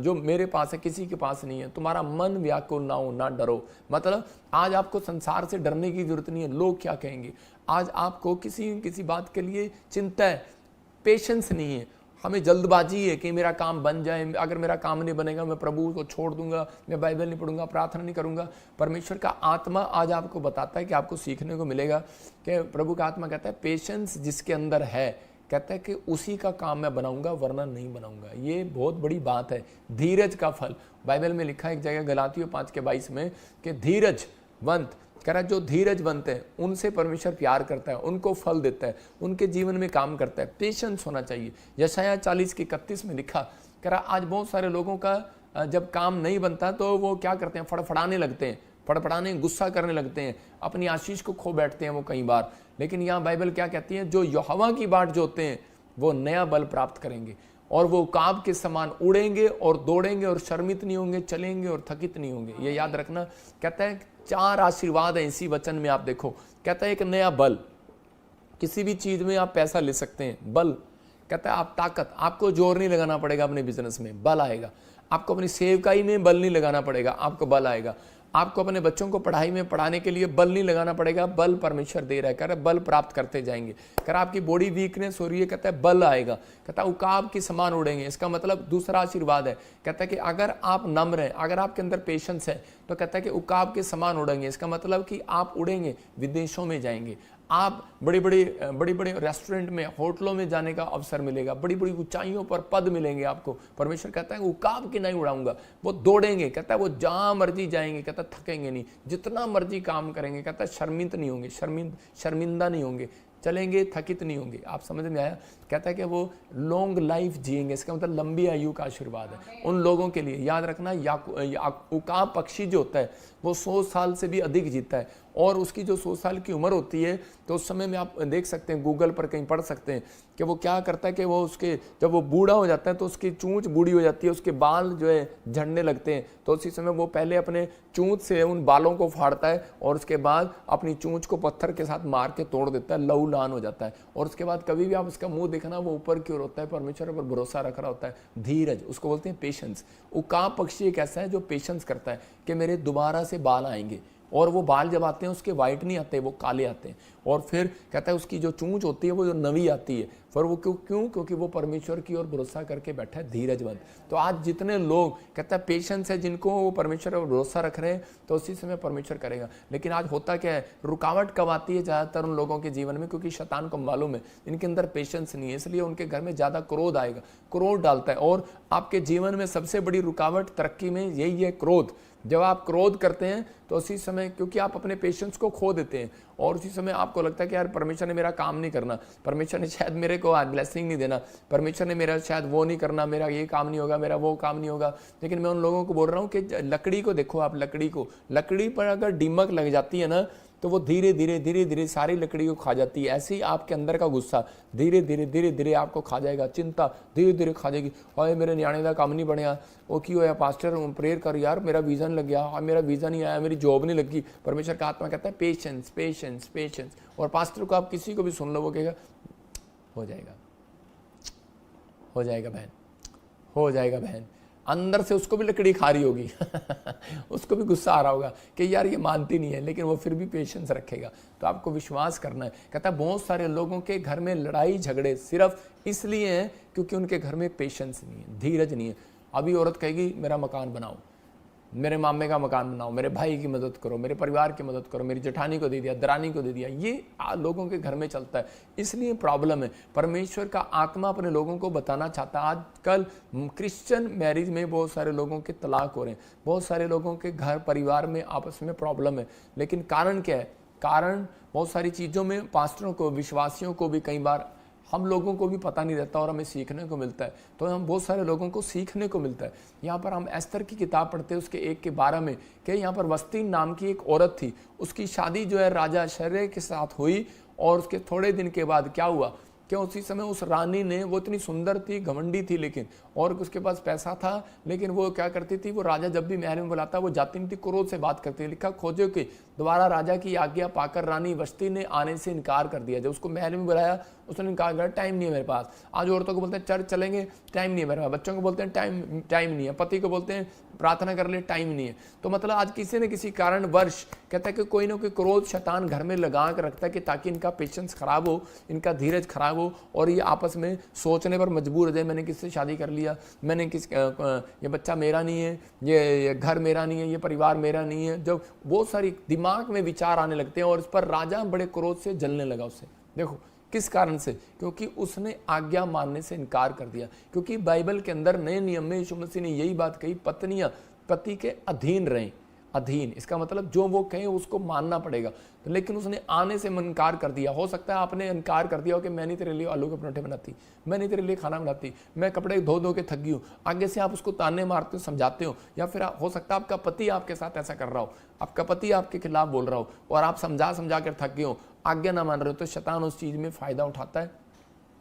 जो मेरे पास है किसी के पास नहीं है। तुम्हारा मन व्याकुल ना हो, ना डरो। मतलब आज आपको संसार से डरने की जरूरत नहीं है, लोग क्या कहेंगे। आज आपको किसी बात के लिए चिंता है, पेशेंस नहीं है, हमें जल्दबाजी है कि मेरा काम बन जाए, अगर मेरा काम नहीं बनेगा मैं प्रभु को छोड़ दूंगा, मैं बाइबल नहीं पढ़ूंगा, प्रार्थना नहीं करूंगा। परमेश्वर का आत्मा आज आपको बताता है कि आपको सीखने को मिलेगा कि प्रभु का आत्मा कहता है पेशेंस जिसके अंदर है, कहता है कि उसी का काम मैं बनाऊंगा, वरना नहीं बनाऊंगा। ये बहुत बड़ी बात है। धीरज का फल बाइबल में लिखा है एक जगह गलातियों 5:22 में कि धीरजवंत, कह रहा जो धीरजवंत है उनसे परमेश्वर प्यार करता है, उनको फल देता है, उनके जीवन में काम करता है। पेशेंस होना चाहिए। यशायाह 40:31 में लिखा, कह रहा आज बहुत सारे लोगों का जब काम नहीं बनता तो वो क्या करते हैं, फड़फड़ाने लगते हैं, फड़फड़ाने गुस्सा करने लगते हैं, अपनी आशीष को खो बैठते हैं वो कई बार। लेकिन यहाँ बाइबल क्या कहती है, जो यहोवा की बाट जोते हैं वो नया बल प्राप्त करेंगे और वो काब के समान उड़ेंगे और दौड़ेंगे और शर्मित नहीं होंगे, चलेंगे और थकित नहीं होंगे। ये याद रखना। कहता है 4 आशीर्वाद है इसी वचन में, आप देखो। कहता है एक नया बल, किसी भी चीज में आप पैसा ले सकते हैं, बल। कहता है आप ताकत, आपको जोर नहीं लगाना पड़ेगा अपने बिजनेस में, बल आएगा। आपको अपनी सेवकाई में बल नहीं लगाना पड़ेगा, आपको बल आएगा। आपको अपने बच्चों को पढ़ाई में पढ़ाने के लिए बल नहीं लगाना पड़ेगा, बल परमेश्वर दे रहा है। कह रहा है बल प्राप्त करते जाएंगे। कह रहा आपकी बॉडी वीकनेस हो रही है, कहता है बल आएगा। कहता है उकाब के समान उड़ेंगे। इसका मतलब दूसरा आशीर्वाद है। कहता है कि अगर आप नम्र हैं, अगर आपके अंदर पेशेंस है, तो कहता है कि उकाब के समान उड़ेंगे। इसका मतलब कि आप उड़ेंगे, विदेशों में जाएंगे, आप बड़ी बड़ी रेस्टोरेंट में, होटलों में जाने का अवसर मिलेगा, बड़ी बड़ी ऊंचाइयों पर पद मिलेंगे आपको। परमेश्वर कहता है उकाब की नहीं उड़ाऊंगा। वो दौड़ेंगे, कहता है वो जहां मर्जी जाएंगे, कहता है थकेंगे नहीं, जितना मर्जी काम करेंगे, कहता है शर्मिंद नहीं होंगे, शर्मिंदा नहीं होंगे, चलेंगे थकित नहीं होंगे। आप समझ में आया। कहता है कि वो लॉन्ग लाइफ जिएंगे। इसका मतलब लंबी आयु का आशीर्वाद है उन लोगों के लिए। याद रखना, उकाब पक्षी जो होता है वो 100 साल से भी अधिक जीता है, और उसकी जो 100 साल की उम्र होती है तो उस समय में आप देख सकते हैं, गूगल पर कहीं पढ़ सकते हैं कि वो क्या करता है कि वो उसके जब वो बूढ़ा हो जाता है तो उसकी चूंच बूढ़ी हो जाती है, उसके बाल जो है झड़ने लगते हैं। तो उसी समय वो पहले अपने चूंच से उन बालों को फाड़ता है और उसके बाद अपनी चूंच को पत्थर के साथ मार के तोड़ देता है, लहू लहान हो जाता है। और उसके बाद कभी भी आप उसका मुंह देखना, वो ऊपर की ओर होता है, परमेश्वर पर भरोसा रख रहा होता है। धीरज, उसको बोलते हैं पेशेंस। उकाब पक्षी एक ऐसा है जो पेशेंस करता है कि मेरे दोबारा से बाल आएंगे, और वो बाल जब आते हैं उसके वाइट नहीं आते, वो काले आते हैं। और फिर कहता है उसकी जो चूंच होती है वो जो नवी आती है, फिर वो क्यों? क्योंकि वो परमेश्वर की ओर भरोसा करके बैठा है, धीरजवंत। तो आज जितने लोग कहता है पेशेंस है, जिनको वो परमेश्वर पर भरोसा रख रहे हैं, तो उसी समय परमेश्वर करेगा। लेकिन आज होता क्या है, रुकावट कब आती है ज़्यादातर उन लोगों के जीवन में? क्योंकि शैतान को मालूम है इनके अंदर पेशेंस नहीं है, इसलिए उनके घर में ज़्यादा क्रोध आएगा, क्रोध डालता है। और आपके जीवन में सबसे बड़ी रुकावट तरक्की में यही है, क्रोध। जब आप क्रोध करते हैं तो उसी समय, क्योंकि आप अपने पेशेंस को खो देते हैं, और उसी समय आपको लगता है कि यार परमेश्वर ने मेरा काम नहीं करना, परमेश्वर ने शायद मेरे को आज ब्लेसिंग नहीं देना, परमेश्वर ने मेरा शायद वो नहीं करना, मेरा ये काम नहीं होगा, मेरा वो काम नहीं होगा। लेकिन मैं उन लोगों को बोल रहा हूँ कि लकड़ी को देखो, आप लकड़ी पर अगर दीमक लग जाती है ना, तो वो धीरे धीरे सारी लकड़ी को खा जाती है। ऐसे ही आपके अंदर का गुस्सा धीरे धीरे आपको खा जाएगा, चिंता धीरे धीरे खा जाएगी। और मेरे न्याणे का काम नहीं बनया, वो क्यों होया पास्टर, प्रेयर कर यार, मेरा वीज़ा नहीं लग गया, मेरा वीज़ा नहीं आया, मेरी जॉब नहीं लगी। परमेश्वर का आत्मा कहता है पेशेंस पेशेंस पेशेंस। और पास्टर को आप किसी को भी सुन लो, वो कहेगा हो जाएगा, हो जाएगा बहन, हो जाएगा बहन। अंदर से उसको भी लकड़ी खा रही होगी उसको भी गुस्सा आ रहा होगा कि यार ये मानती नहीं है, लेकिन वो फिर भी पेशेंस रखेगा। तो आपको विश्वास करना है। कहता है बहुत सारे लोगों के घर में लड़ाई झगड़े सिर्फ इसलिए हैं क्योंकि उनके घर में पेशेंस नहीं है, धीरज नहीं है। अभी औरत कहेगी मेरा मकान बनाओ, मेरे मामे का मकान बनाओ, मेरे भाई की मदद करो, मेरे परिवार की मदद करो, मेरी जेठानी को दे दिया, दरानी को दे दिया। ये लोगों के घर में चलता है, इसलिए प्रॉब्लम है। परमेश्वर का आत्मा अपने लोगों को बताना चाहता है। आजकल क्रिश्चियन मैरिज में बहुत सारे लोगों के तलाक हो रहे हैं, बहुत सारे लोगों के घर परिवार में आपस में प्रॉब्लम है। लेकिन कारण क्या है? कारण बहुत सारी चीज़ों में पास्टरों को, विश्वासियों को भी कई बार हम लोगों को भी पता नहीं रहता और हमें सीखने को मिलता है। तो हम बहुत सारे लोगों को सीखने को मिलता है। यहाँ पर हम एस्तर की किताब पढ़ते हैं, उसके 1 के 12 में कि यहाँ पर वस्ती नाम की एक औरत थी, उसकी शादी जो है राजा शर्रे के साथ हुई। और उसके थोड़े दिन के बाद क्या हुआ कि उसी समय उस रानी ने, वो इतनी सुंदर थी, घमंडी थी, लेकिन और उसके पास पैसा था, लेकिन वो क्या करती थी, वो राजा जब भी महल में बुलाता वो जाती नहीं थी, क्रोध से बात करती। लिखा खोजो कि दोबारा राजा की आज्ञा पाकर रानी वस्ती ने आने से इनकार कर दिया। जब उसको महल में बुलाया उसने इनकार किया, टाइम नहीं है मेरे पास। आज औरतों को बोलते हैं चर्च चलेंगे, टाइम नहीं है मेरे पास। बच्चों को बोलते हैं टाइम नहीं है। पति को बोलते हैं प्रार्थना कर ले, टाइम नहीं है। तो मतलब आज किसी न किसी कारण वर्ष कहता है कि कोई ना कोई क्रोध शैतान घर में लगा कर रखता है कि ताकि इनका पेशेंस खराब हो, इनका धीरज खराब हो, और ये आपस में सोचने पर मजबूर हो जाए मैंने किससे शादी कर लिया, मैंने ये बच्चा मेरा नहीं है, ये घर मेरा नहीं है, ये परिवार मेरा नहीं है। जब बहुत सारी दिमाग में विचार आने लगते हैं, और इस पर राजा बड़े क्रोध से जलने लगा उससे। देखो किस कारण से? क्योंकि उसने आज्ञा मानने से इनकार कर दिया। क्योंकि बाइबल के अंदर नए नियम में यीशु मसीह ने यही बात कही, पत्नियां पति के अधीन रहें। अधीन इसका मतलब जो वो कहें उसको मानना पड़ेगा। तो लेकिन उसने आने से इनकार कर दिया। हो सकता है आपने इनकार कर दिया हो कि मैं नहीं तेरे लिए आलू के पराठे बनाती, मैं नहीं तेरे लिए खाना बनाती, मैं कपड़े धो धो के थक गई हूँ। आगे से आप उसको ताने मारते हो, समझाते हो, या फिर हो सकता है आपका पति आपके साथ ऐसा कर रहा हो, आपका पति आपके खिलाफ बोल रहा हो और आप समझा कर थक गए हो, आज्ञा ना मान रहे हो। तो शैतान उस चीज़ में फ़ायदा उठाता है,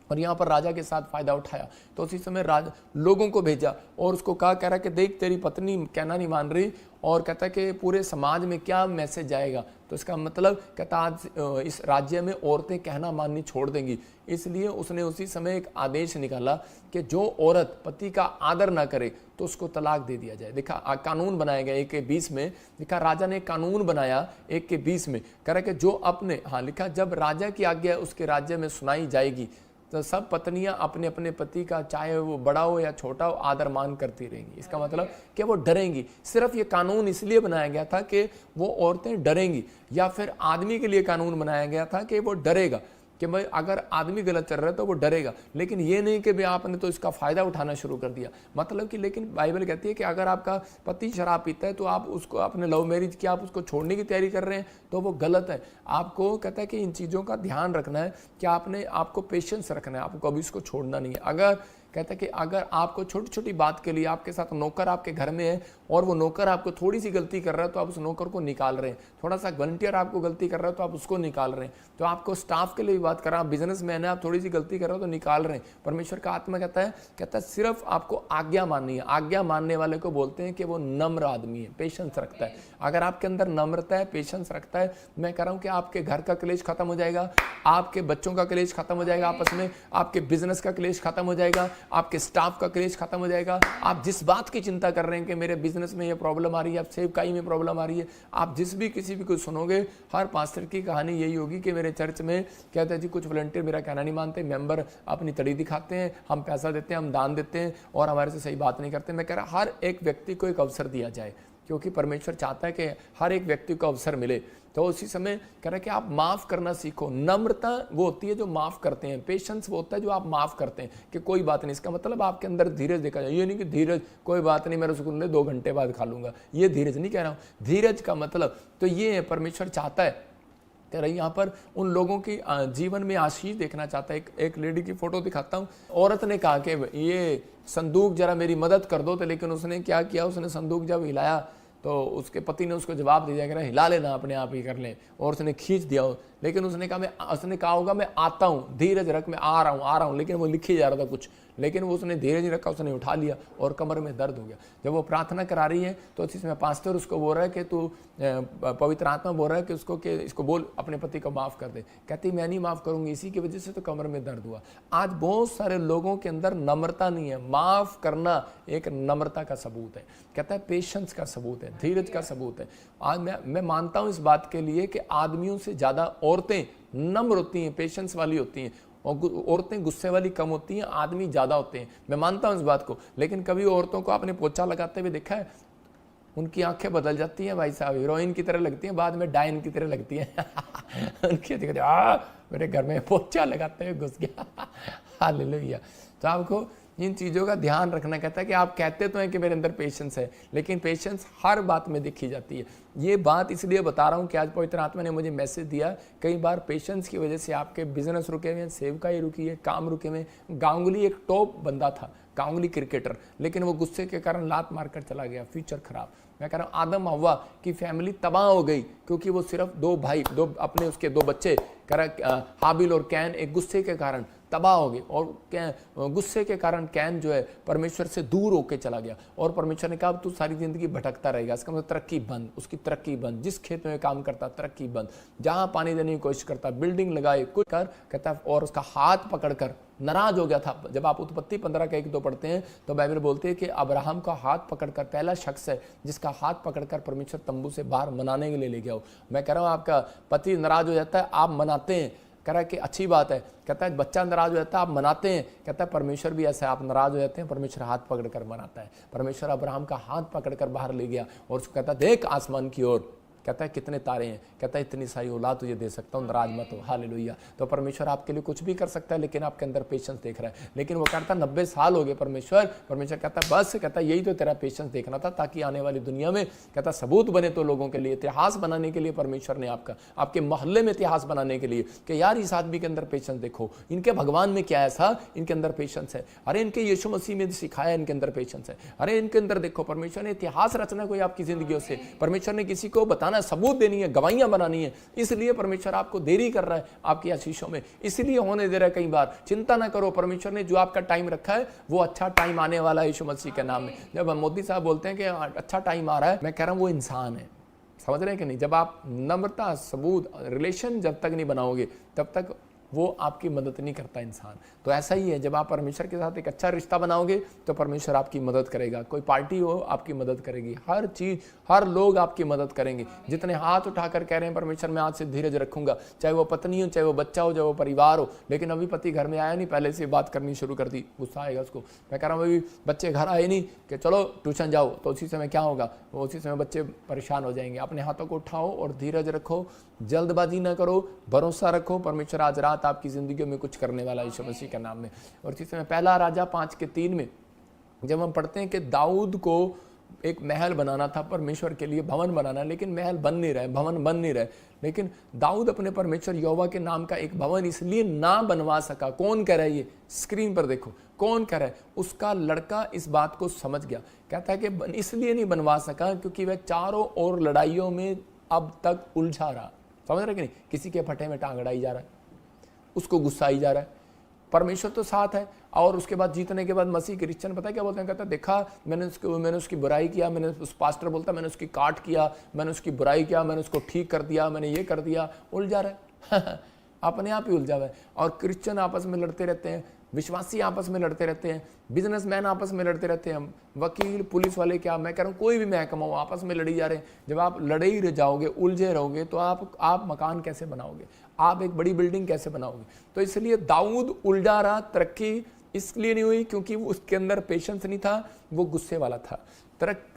और यहाँ पर राजा के साथ फ़ायदा उठाया। तो उसी समय राजा लोगों को भेजा और उसको कहा, कह रहा कि देख तेरी पत्नी कहना नहीं मान रही, और कहता है कि पूरे समाज में क्या मैसेज जाएगा। तो इसका मतलब कहता आज इस राज्य में औरतें कहना माननी छोड़ देंगी। इसलिए उसने उसी समय एक आदेश निकाला कि जो औरत पति का आदर ना करे तो उसको तलाक दे दिया जाए। देखा कानून बनाया गया 1 के 20 में। लिखा राजा ने कानून बनाया 1 के 20 में, कह रहा कि जो अपने लिखा जब राजा की आज्ञा उसके राज्य में सुनाई जाएगी तो सब पत्नियां अपने अपने पति का, चाहे वो बड़ा हो या छोटा हो, आदर मान करती रहेंगी। इसका मतलब कि वो डरेंगी। सिर्फ ये कानून इसलिए बनाया गया था कि वो औरतें डरेंगी, या फिर आदमी के लिए कानून बनाया गया था कि वो डरेगा कि भाई अगर आदमी गलत चल रहा है तो वो डरेगा। लेकिन ये नहीं कि भाई आपने तो इसका फ़ायदा उठाना शुरू कर दिया। मतलब कि लेकिन बाइबल कहती है कि अगर आपका पति शराब पीता है तो आप उसको, आपने लव मैरिज किया, आप उसको छोड़ने की तैयारी कर रहे हैं, तो वो गलत है। आपको कहता है कि इन चीज़ों का ध्यान रखना है कि आपको पेशेंस रखना है, आपको कभी इसको छोड़ना नहीं है। अगर कहता है कि अगर आपको छोटी छोटी बात के लिए आपके साथ नौकर आपके घर में है और वो नौकर आपको थोड़ी सी गलती कर रहा है तो आप उस नौकर को निकाल रहे हैं, थोड़ा सा वॉलंटियर आपको गलती कर रहा है तो आप उसको निकाल रहे हैं। तो आपको स्टाफ के लिए भी बात कर रहा है, बिजनेसमैन है, आप थोड़ी सी गलती कर रहे हो तो निकाल रहे हैं। परमेश्वर का आत्मा कहता है सिर्फ आपको आज्ञा माननी है। आज्ञा मानने वाले को बोलते हैं कि वो नम्र आदमी है, पेशेंस रखता है। अगर आपके अंदर नम्रता है, पेशेंस रखता है, मैं कह रहा हूँ कि आपके घर का क्लेश खत्म हो जाएगा, आपके बच्चों का क्लेश खत्म हो जाएगा, आपस में आपके बिजनेस का क्लेश खत्म हो जाएगा, आपके स्टाफ का क्लेश खत्म हो जाएगा। आप जिस बात की चिंता कर रहे हैं कि मेरे बिजनेस में ये प्रॉब्लम आ रही है, आप सेवकाई में प्रॉब्लम आ रही है, आप जिस भी किसी भी को सुनोगे, हर पास्टर की कहानी यही होगी कि मेरे चर्च में कहते हैं जी कुछ वॉलंटियर मेरा कहना नहीं मानते, मेंबर अपनी तड़ी दिखाते हैं, हम पैसा देते हैं, हम दान देते हैं और हमारे से सही बात नहीं करते। मैं कह रहा हर एक व्यक्ति को एक अवसर दिया जाए, क्योंकि परमेश्वर चाहता है कि हर एक व्यक्ति को अवसर मिले। तो उसी समय कह रहा है कि आप माफ़ करना सीखो। नम्रता वो होती है जो माफ़ करते हैं, पेशेंस वो होता है जो आप माफ़ करते हैं कि कोई बात नहीं। इसका मतलब आपके अंदर धीरज देखा जाए। ये नहीं कि धीरज कोई बात नहीं, मैं रसगुल्ले 2 घंटे बाद खा लूँगा, ये धीरज नहीं कह रहा हूँ। धीरज का मतलब तो ये है, परमेश्वर चाहता है कह रही यहाँ पर उन लोगों की जीवन में आशीष देखना चाहता है। एक लेडी की फोटो दिखाता हूँ। औरत ने कहा कि ये संदूक जरा मेरी मदद कर दो, तो लेकिन उसने क्या किया, उसने संदूक जब हिलाया तो उसके पति ने उसको जवाब दिया कि हिला लेना, अपने आप ही कर ले, और उसने खींच दिया। लेकिन उसने कहा होगा मैं आता हूँ, धीरज रख, मैं आ रहा हूँ, लेकिन वो लिखी जा रहा था कुछ, लेकिन वो उसने धीरज नहीं रखा, उसने उठा लिया और कमर में दर्द हो गया। जब वो प्रार्थना करा रही है तो इसमें पास्टर उसको बोल रहा है कि तू पवित्र आत्मा बोल रहा है कि उसको कि इसको बोल अपने पति को माफ़ कर दे। कहती मैं नहीं माफ़ करूँगी, इसी की वजह से तो कमर में दर्द हुआ। आज बहुत सारे लोगों के अंदर नम्रता नहीं है। माफ़ करना एक नम्रता का सबूत है, कहता है पेशेंस का सबूत है, धीरज का सबूत है। आज मैं मानता हूँ इस बात के लिए कि आदमियों से ज़्यादा औरतें नम्र होती हैं, पेशेंस वाली होती हैं, और औरतें गुस्से वाली कम होती हैं, आदमी ज़्यादा होते हैं। मैं मानता हूँ इस बात को। लेकिन कभी औरतों को आपने पोछा लगाते हुए देखा है? उनकी आंखें बदल जाती हैं भाई साहब, हीरोइन की तरह लगती हैं, बाद में डायन की तरह लगती हैं। उनकी दिखती मेरे घर में पोछा लगाते हुए घुस गया। हालेलुया। तो आपको इन चीज़ों का ध्यान रखना। कहता है कि आप कहते तो हैं कि मेरे अंदर पेशेंस है, लेकिन पेशेंस हर बात में देखी जाती है। ये बात इसलिए बता रहा हूँ कि आज पवित्र आत्मा ने मुझे मैसेज दिया, कई बार पेशेंस की वजह से आपके बिजनेस रुके हुए हैं, सेवकाई रुकी है, काम रुके हुए। गांगुली एक टॉप बंदा था, गांगुली क्रिकेटर, लेकिन वो गुस्से के कारण लात मारकर चला गया, फ्यूचर खराब। मैं कह रहा हूँ आदम हव्वा की फैमिली तबाह हो गई, क्योंकि वो सिर्फ 2 भाई, अपने उसके 2 बच्चे, कह रहा हाबिल और कैन, एक गुस्से के कारण तबाह हो गए। और गुस्से के कारण कैन जो है परमेश्वर से दूर होकर चला गया, और परमेश्वर ने कहा तू सारी जिंदगी भटकता रहेगा। इसका मतलब तरक्की बंद, उसकी तरक्की बंद। जिस खेत में काम करता तरक्की बंद, जहां पानी देने की कोशिश करता, बिल्डिंग लगाए कुछ कर, कहता और उसका हाथ पकड़कर नाराज हो गया था। जब आप उत्पत्ति 15 का 1-2 पढ़ते हैं तो बाइबल बोलते हैं कि अब्राहम का हाथ पकड़कर, पहला शख्स है जिसका हाथ पकड़कर परमेश्वर तंबू से बाहर मनाने के लिए ले गया हो। मैं कह रहा हूँ आपका पति नाराज हो जाता है, आप मनाते हैं, कह रहा है कि अच्छी बात है। कहता है बच्चा नाराज हो जाता है, आप मनाते हैं। कहता है परमेश्वर भी ऐसा है, आप नाराज हो जाते हैं, परमेश्वर हाथ पकड़कर मनाता है। परमेश्वर अब्राहम का हाथ पकड़कर बाहर ले गया और उसको कहता है देख आसमान की ओर, कहता है कितने तारे हैं, कहता है इतनी सारी औलाद तुझे दे सकता हूँ, नाराज मत हो। हालेलुया। तो परमेश्वर आपके लिए कुछ भी कर सकता है, लेकिन आपके अंदर पेशेंस देख रहा है। लेकिन वो कहता है 90 साल हो गए परमेश्वर कहता है बस, कहता है यही तो तेरा पेशेंस देखना था, ताकि आने वाली दुनिया में कहता सबूत बने तो लोगों के लिए, इतिहास बनाने के लिए परमेश्वर ने आपके मोहल्ले में इतिहास बनाने के लिए कि यार इस आदमी के अंदर पेशेंस देखो, इनके भगवान में क्या ऐसा, इनके अंदर पेशेंस है। अरे इनके यीशु मसीह में सिखाया, इनके अंदर पेशेंस है। अरे इनके अंदर देखो, परमेश्वर ने इतिहास रचना कोई आपकी जिंदगियों से, परमेश्वर ने किसी को बताना, सबूत देनी है, गवाहियां बनानी है। इसलिए परमेश्वर आपको देरी कर रहा है आपकी आशीषों में, इसलिए होने दे रहा है। कई बार चिंता ना करो, परमेश्वर ने जो आपका टाइम रखा है वो अच्छा टाइम आने वाला है यीशु मसीह के नाम में। जब मोदी साहब बोलते हैं कि अच्छा टाइम आ रहा है, मैं कह रहा हूं वो इंसान है, समझ रहे हैं कि नहीं। जब आप नम्रता, सबूत, रिलेशन जब तक नहीं बनाओगे तब तक वो आपकी मदद नहीं करता इंसान। तो ऐसा ही है, जब आप परमेश्वर के साथ एक अच्छा रिश्ता बनाओगे तो परमेश्वर आपकी मदद करेगा। कोई पार्टी हो आपकी मदद करेगी, हर चीज़, हर लोग आपकी मदद करेंगे। जितने हाथ उठाकर कह रहे हैं परमेश्वर मैं आज से धीरज रखूंगा, चाहे वो पत्नी हो, चाहे वो बच्चा हो, चाहे वो परिवार हो, लेकिन अभी पति घर में आया नहीं, पहले से बात करनी शुरू कर दी, गुस्सा आएगा उसको। मैं कह रहा हूँ अभी बच्चे घर आए नहीं कि चलो ट्यूशन जाओ, तो उसी समय क्या होगा, उसी समय बच्चे परेशान हो जाएंगे। अपने हाथों को उठाओ और धीरज रखो, जल्दबाजी ना करो, भरोसा रखो, परमेश्वर आज रात आपकी जिंदगी में कुछ करने वाला यीशु मसीह के नाम में। और इसी समय पहला राजा 5:3 में जब हम पढ़ते हैं कि दाऊद को एक महल बनाना था, परमेश्वर के लिए भवन बनाना, लेकिन महल बन नहीं रहे, भवन बन नहीं रहे। लेकिन दाऊद अपने परमेश्वर यहोवा के नाम का एक भवन इसलिए ना बनवा सका। कौन कह रहा है, ये स्क्रीन पर देखो कौन कह रहा है, उसका लड़का इस बात को समझ गया। कहता है कि इसलिए नहीं बनवा सका क्योंकि वह चारों ओर लड़ाइयों में अब तक उलझा रहा। समझ रहे कि नहीं, किसी के फटे में टांग अड़ाई जा रहा है, उसको गुस्सा ही जा रहा है। परमेश्वर तो साथ है। और उसके बाद जीतने के बाद मसीह क्रिश्चियन पता है क्या बोलते हैं, कहता है देखा मैंने उसकी बुराई किया, मैंने उस पास्टर बोलता मैंने उसकी काट किया, मैंने उसकी बुराई किया, मैंने उसको ठीक कर दिया, मैंने ये कर दिया। उलझा रहा है अपने आप ही उलझा हुआ है। और क्रिश्चियन आपस में लड़ते रहते हैं, विश्वासी आपस में लड़ते रहते हैं, बिजनेसमैन आपस में लड़ते रहते हैं, वकील पुलिस वाले, क्या मैं कह रहा हूँ कोई भी महकमा हो, आपस में लड़ी जा रहे हैं। जब आप लड़े ही रह जाओगे, उलझे रहोगे, तो आप मकान कैसे बनाओगे, आप एक बड़ी बिल्डिंग कैसे बनाओगे। तो इसलिए दाऊद उलझा रहा, तरक्की इसलिए नहीं हुई क्योंकि उसके अंदर पेशेंस नहीं था, वो गुस्से वाला था,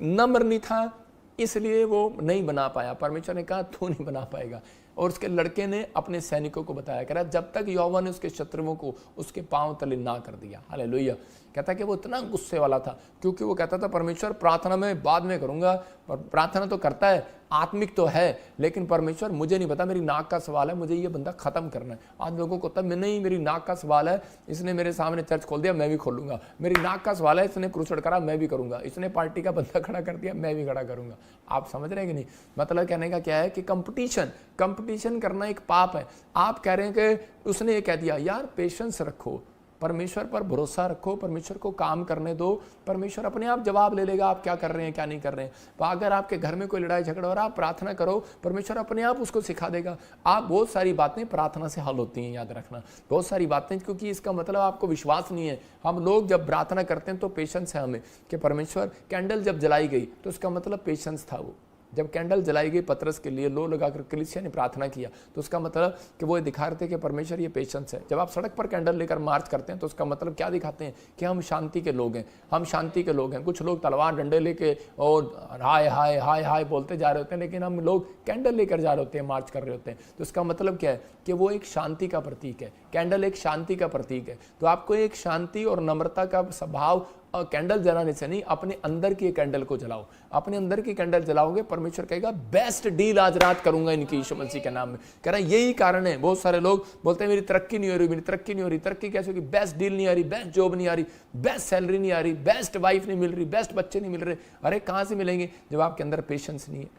नम्र नहीं था, इसलिए वो नहीं बना पाया। परमेश्वर ने कहा तू नहीं बना पाएगा। और उसके लड़के ने अपने सैनिकों को बताया, कह रहा जब तक यहोवा ने उसके शत्रुओं को उसके पांव तले ना कर दिया। हालेलुया। कहता कि वो इतना गुस्से वाला था क्योंकि वो कहता था परमेश्वर प्रार्थना में बाद में करूंगा, पर प्रार्थना तो करता है, आत्मिक तो है, लेकिन परमेश्वर मुझे नहीं पता, मेरी नाक का सवाल है, मुझे ये बंदा खत्म करना है। आज लोगों को तब नहीं, मेरी नाक का सवाल है, इसने मेरे सामने चर्च खोल दिया, मैं भी खोलूंगा। मेरी नाक का सवाल है, इसने क्रूसेड करा, मैं भी करूंगा। इसने पार्टी का बंदा खड़ा कर दिया, मैं भी खड़ा करूंगा। आप समझ रहे हैं कि नहीं? मतलब कहने का क्या है कि कंपटीशन करना एक पाप है। आप कह रहे हैं कि उसने ये कह दिया, यार पेशेंस रखो, परमेश्वर पर भरोसा रखो, परमेश्वर को काम करने दो, परमेश्वर अपने आप जवाब ले लेगा आप क्या कर रहे हैं क्या नहीं कर रहे हैं। तो अगर आपके घर में कोई लड़ाई झगड़ा हो रहा है, आप प्रार्थना करो, परमेश्वर अपने आप उसको सिखा देगा। आप बहुत सारी बातें प्रार्थना से हल होती हैं, याद रखना, बहुत सारी बातें, क्योंकि इसका मतलब आपको विश्वास नहीं है। हम लोग जब प्रार्थना करते हैं तो पेशेंस है हमें कि परमेश्वर, कैंडल जब जलाई गई तो उसका मतलब पेशेंस था। वो जब कैंडल जलाई गई पतरस के लिए, लो लगाकर कलीसिया ने प्रार्थना किया, तो उसका मतलब कि वो दिखा रहे थे कि परमेश्वर ये पेशेंस है। जब आप सड़क पर कैंडल लेकर मार्च करते हैं तो उसका मतलब क्या दिखाते हैं कि हम शांति के लोग हैं, हम शांति के लोग हैं। कुछ लोग तलवार डंडे लेके और हाय हाय हाय हाय बोलते जा रहे होते हैं, लेकिन हम लोग कैंडल लेकर जा रहे होते हैं, मार्च कर रहे होते हैं। तो इसका मतलब क्या है कि वो एक शांति का प्रतीक है, कैंडल एक शांति का प्रतीक है। तो आपको एक शांति और नम्रता का स्वभाव और कैंडल जलाने से नहीं, अपने अंदर की कैंडल को जलाओ। अपने अंदर की कैंडल जलाओगे, परमेश्वर कहेगा बेस्ट डील आज रात करूंगा इनकी, यीशु मसीह के नाम में। कह रहा है यही कारण है। बहुत सारे लोग बोलते हैं मेरी तरक्की नहीं हो रही, मेरी तरक्की नहीं हो रही। तरक्की कैसे होगी? बेस्ट डील नहीं आ रही, बेस्ट जॉब नहीं आ रही, बेस्ट सैलरी नहीं आ रही, बेस्ट वाइफ नहीं मिल रही, बेस्ट बच्चे नहीं मिल रहे। अरे कहां से मिलेंगे जब आपके अंदर पेशेंस नहीं है।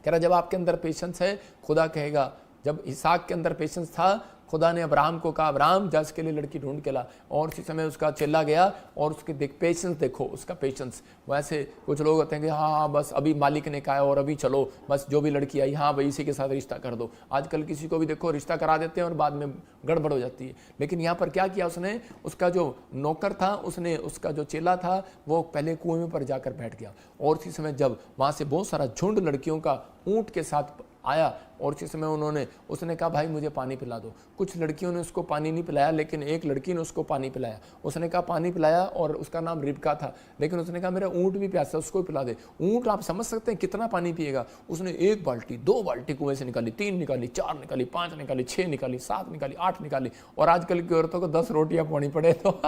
कह रहा जब आपके अंदर पेशेंस है, खुदा कहेगा, जब इसहाक के अंदर पेशेंस था, खुदा ने अब्राहम को कहा अब्राहम जा इसके लिए लड़की ढूंढ के ला। और उसी समय उसका चेला गया और उसके पेशेंस देखो, उसका पेशेंस। वैसे कुछ लोग होते हैं कि हाँ बस अभी मालिक ने कहा और अभी चलो, बस जो भी लड़की आई हाँ भाई इसी के साथ रिश्ता कर दो। आजकल किसी को भी देखो रिश्ता करा देते हैं और बाद में गड़बड़ हो जाती है। लेकिन यहाँ पर क्या किया उसने, उसका जो नौकर था, उसने उसका जो चेला था वो पहले कुएं पर जाकर बैठ गया। और उसी समय जब वहाँ से बहुत सारा झुंड लड़कियों का ऊँट के साथ आया और उसी समय उसने कहा भाई मुझे पानी पिला दो। कुछ लड़कियों ने उसको पानी नहीं पिलाया, लेकिन एक लड़की ने उसको पानी पिलाया। उसने कहा पानी पिलाया और उसका नाम रिबका था, लेकिन उसने कहा मेरा ऊँट भी प्यासा, उसको पिला दे। ऊँट आप समझ सकते हैं कितना पानी पिएगा। उसने 1 बाल्टी 2 बाल्टी कुएं से निकाली, 3 निकाली, 4 निकाली, 5 निकाली, 6 निकाली, 7 निकाली, 8 निकाली। और आजकल की औरतों को 10 रोटियां पानी पड़े तो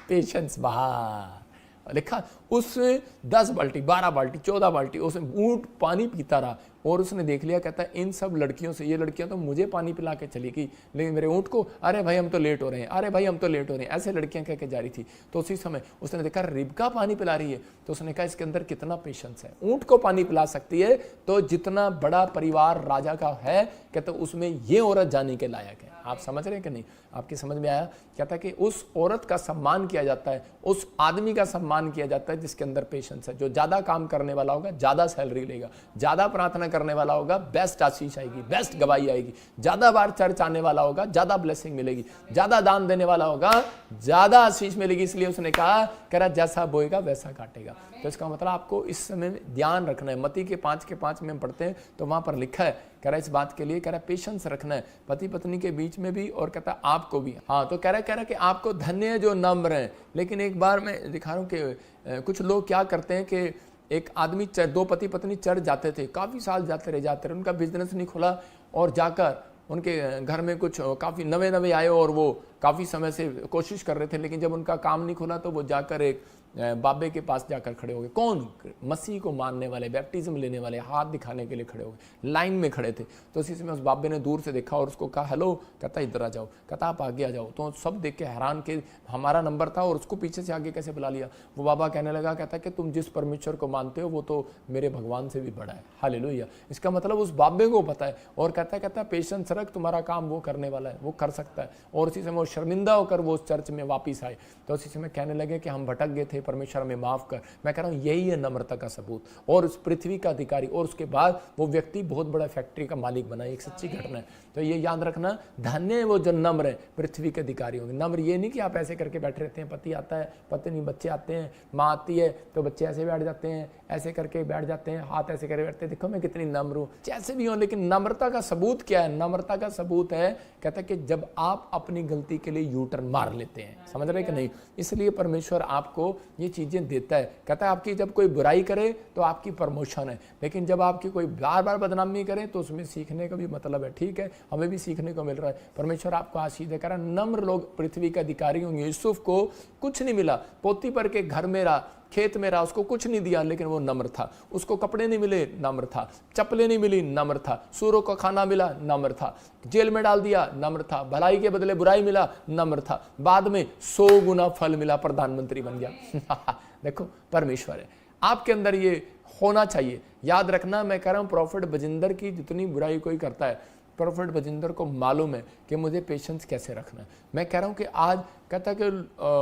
पेशेंस बहा लिखा। उसने 10 बाल्टी 12 बाल्टी 14 बाल्टी उसने ऊँट पानी पीता रहा। और उसने देख लिया, कहता है इन सब लड़कियों से, ये लड़कियां तो मुझे पानी पिला के चली गई, लेकिन मेरे ऊँट को अरे भाई हम तो लेट हो रहे हैं, अरे भाई हम तो लेट हो रहे हैं, ऐसे लड़कियां कह के जा रही थी। तो उसी समय उसने देखा रिबका पानी पिला रही है, तो उसने कहा इसके अंदर कितना पेशेंस है। ऊँट को पानी पिला सकती है तो जितना बड़ा परिवार राजा का है, कहता उसमें ये औरत जाने के लायक है। आप समझ रहे हैं कि नहीं? आपकी समझ में आया? कहता कि उस औरत का सम्मान किया जाता है, उस आदमी का सम्मान किया जाता है जिसके अंदर पेशेंस है। जो ज्यादा काम करने वाला होगा ज्यादा सैलरी लेगा, ज्यादा प्रार्थना करने वाला होगा बेस्ट आशीष आएगी, बेस्ट गवाही आएगी, ज्यादा बार चर्च आने वाला होगा ज्यादा ब्लेसिंग मिलेगी, ज्यादा दान देने वाला होगा ज्यादा आशीष मिलेगी। इसलिए उसने कहा कह रहा जैसा बोएगा वैसा काटेगा। तो इसका मतलब आपको इस समय ध्यान रखना है। मत्ती के 5 में हम पढ़ते हैं तो वहां पर लिखा है, कह रहा इस बात के लिए, कह रहा पेशेंस रखना है पति पत्नी के बीच में भी, और कहता आपको भी। हाँ तो कह रहा कि आपको धन्य है जो नम्र है। लेकिन एक बार मैं दिखा रहा हूँ कि कुछ लोग क्या करते हैं कि एक आदमी 2 पति पत्नी चर्च जाते थे, काफ़ी साल जाते रहे, उनका बिजनेस नहीं खुला और जाकर उनके घर में कुछ काफ़ी नवे आए और वो काफ़ी समय से कोशिश कर रहे थे, लेकिन जब उनका काम नहीं खुला तो वो जाकर एक बाबे के पास जाकर खड़े हो गए। कौन? मसीह को मानने वाले, बैप्टिज्म लेने वाले, हाथ दिखाने के लिए खड़े हो गए, लाइन में खड़े थे। तो इसी समय उस बाबे ने दूर से देखा और उसको कहा हेलो, कहता इधर आ जाओ, कहता आप आगे आ जाओ। तो सब देख के हैरान के हमारा नंबर था और उसको पीछे से आगे कैसे बुला लिया। वो बाबा कहने लगा, कहता कि तुम जिस परमेश्वर को मानते हो वो तो मेरे भगवान से भी बड़ा है। हालेलुया। इसका मतलब उस बाबे को पता है और कहता पेशेंस रख, तुम्हारा काम वो करने वाला है, वो कर सकता है। और उसी समय वो शर्मिंदा होकर वो उस चर्च में वापिस आए। तो उसी समय कहने लगे कि हम भटक गए थे, परमेश्वर हमें माफ़ कर। मैं कह रहा हूँ यही है नम्रता का सबूत। और उस पृथ्वी का अधिकारी, और उसके बाद वो व्यक्ति बहुत बड़ा फैक्ट्री का मालिक बना, एक सच्ची घटना है। तो ये याद रखना, धन्य है वो जो नम्र है, पृथ्वी के अधिकारी होंगे। नम्र ये नहीं कि आप ऐसे करके बैठे रहते हैं, पति आता है, पति नहीं, बच्चे आते हैं, माँ आती है तो बच्चे ऐसे बैठ जाते हैं, ऐसे करके बैठ जाते हैं, हाथ ऐसे करके बैठते हैं, देखो मैं कितनी नम्र हूँ, जैसे भी हो। लेकिन नम्रता का सबूत क्या है? नम्रता का सबूत है, कहता है कि जब आप अपनी गलती के लिए यू टर्न मार लेते हैं। समझ रहे कि नहीं? इसलिए परमेश्वर आपको ये चीजें देता है। कहता है आपकी जब कोई बुराई करे तो आपकी प्रमोशन है, लेकिन जब आपकी कोई बार बार बदनामी करे तो उसमें सीखने का भी मतलब है। ठीक है, हमें भी सीखने को मिल रहा है। परमेश्वर आपको आशीष दे। कह रहा नम्र लोग पृथ्वी के अधिकारी होंगे। यूसुफ को कुछ नहीं मिला, पोतीफर के घर में रहा, खेत में रहा, उसको कुछ नहीं दिया, लेकिन वो नम्र था। उसको कपड़े नहीं मिले, नम्र था। चप्पलें नहीं मिली, नम्र था। सूरों का खाना मिला, नम्र था। जेल में डाल दिया, नम्र था। भलाई के बदले बुराई मिला, नम्र था। बाद में 100 गुना फल मिला, प्रधानमंत्री बन गया। देखो परमेश्वर है, आपके अंदर ये होना चाहिए। याद रखना, मैं कह रहा हूं प्रॉफिट बजिंदर की जितनी बुराई कोई करता है, प्रॉफिट बजिंदर को मालूम है कि मुझे पेशेंस कैसे रखना है। मैं कह रहा हूं कि आज कहता है कि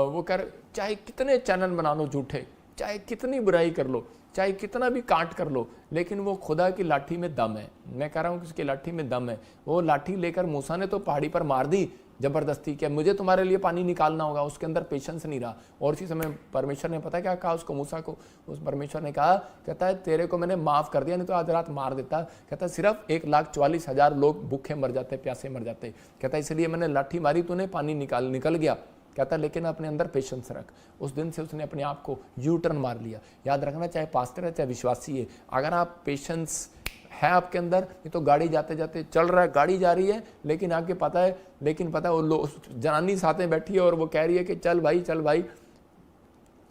वो कह, चाहे कितने चैनल बना लो झूठे, चाहे कितनी बुराई कर लो, चाहे कितना भी काट कर लो, लेकिन वो खुदा की लाठी में दम है। मैं कह रहा हूं कि उसकी लाठी में दम है। वो लाठी लेकर मूसा ने तो पहाड़ी पर मार दी जबरदस्ती, क्या मुझे तुम्हारे लिए पानी निकालना होगा। उसके अंदर पेशेंस नहीं रहा। और इसी समय परमेश्वर ने पता क्या कहा उसको, मूसा को? उस परमेश्वर ने कहा, कहता है तेरे को मैंने माफ कर दिया, नहीं तो आज रात मार देता। कहता है सिर्फ 1,44,000 लोग भूखे मर जाते, प्यासे मर जाते। कहता है इसलिए मैंने लाठी मारी, तूने पानी निकल गया। कहता लेकिन अपने अंदर पेशेंस रख। उस दिन से उसने अपने आप को यू टर्न मार लिया। याद रखना, चाहे पास्टर है चाहे विश्वासी है, अगर आप पेशेंस है आपके अंदर, ये तो गाड़ी जाते जाते चल रहा है, गाड़ी जा रही है, लेकिन आपके पता है वो जनानी साथ में बैठी है और वो कह रही है कि चल भाई,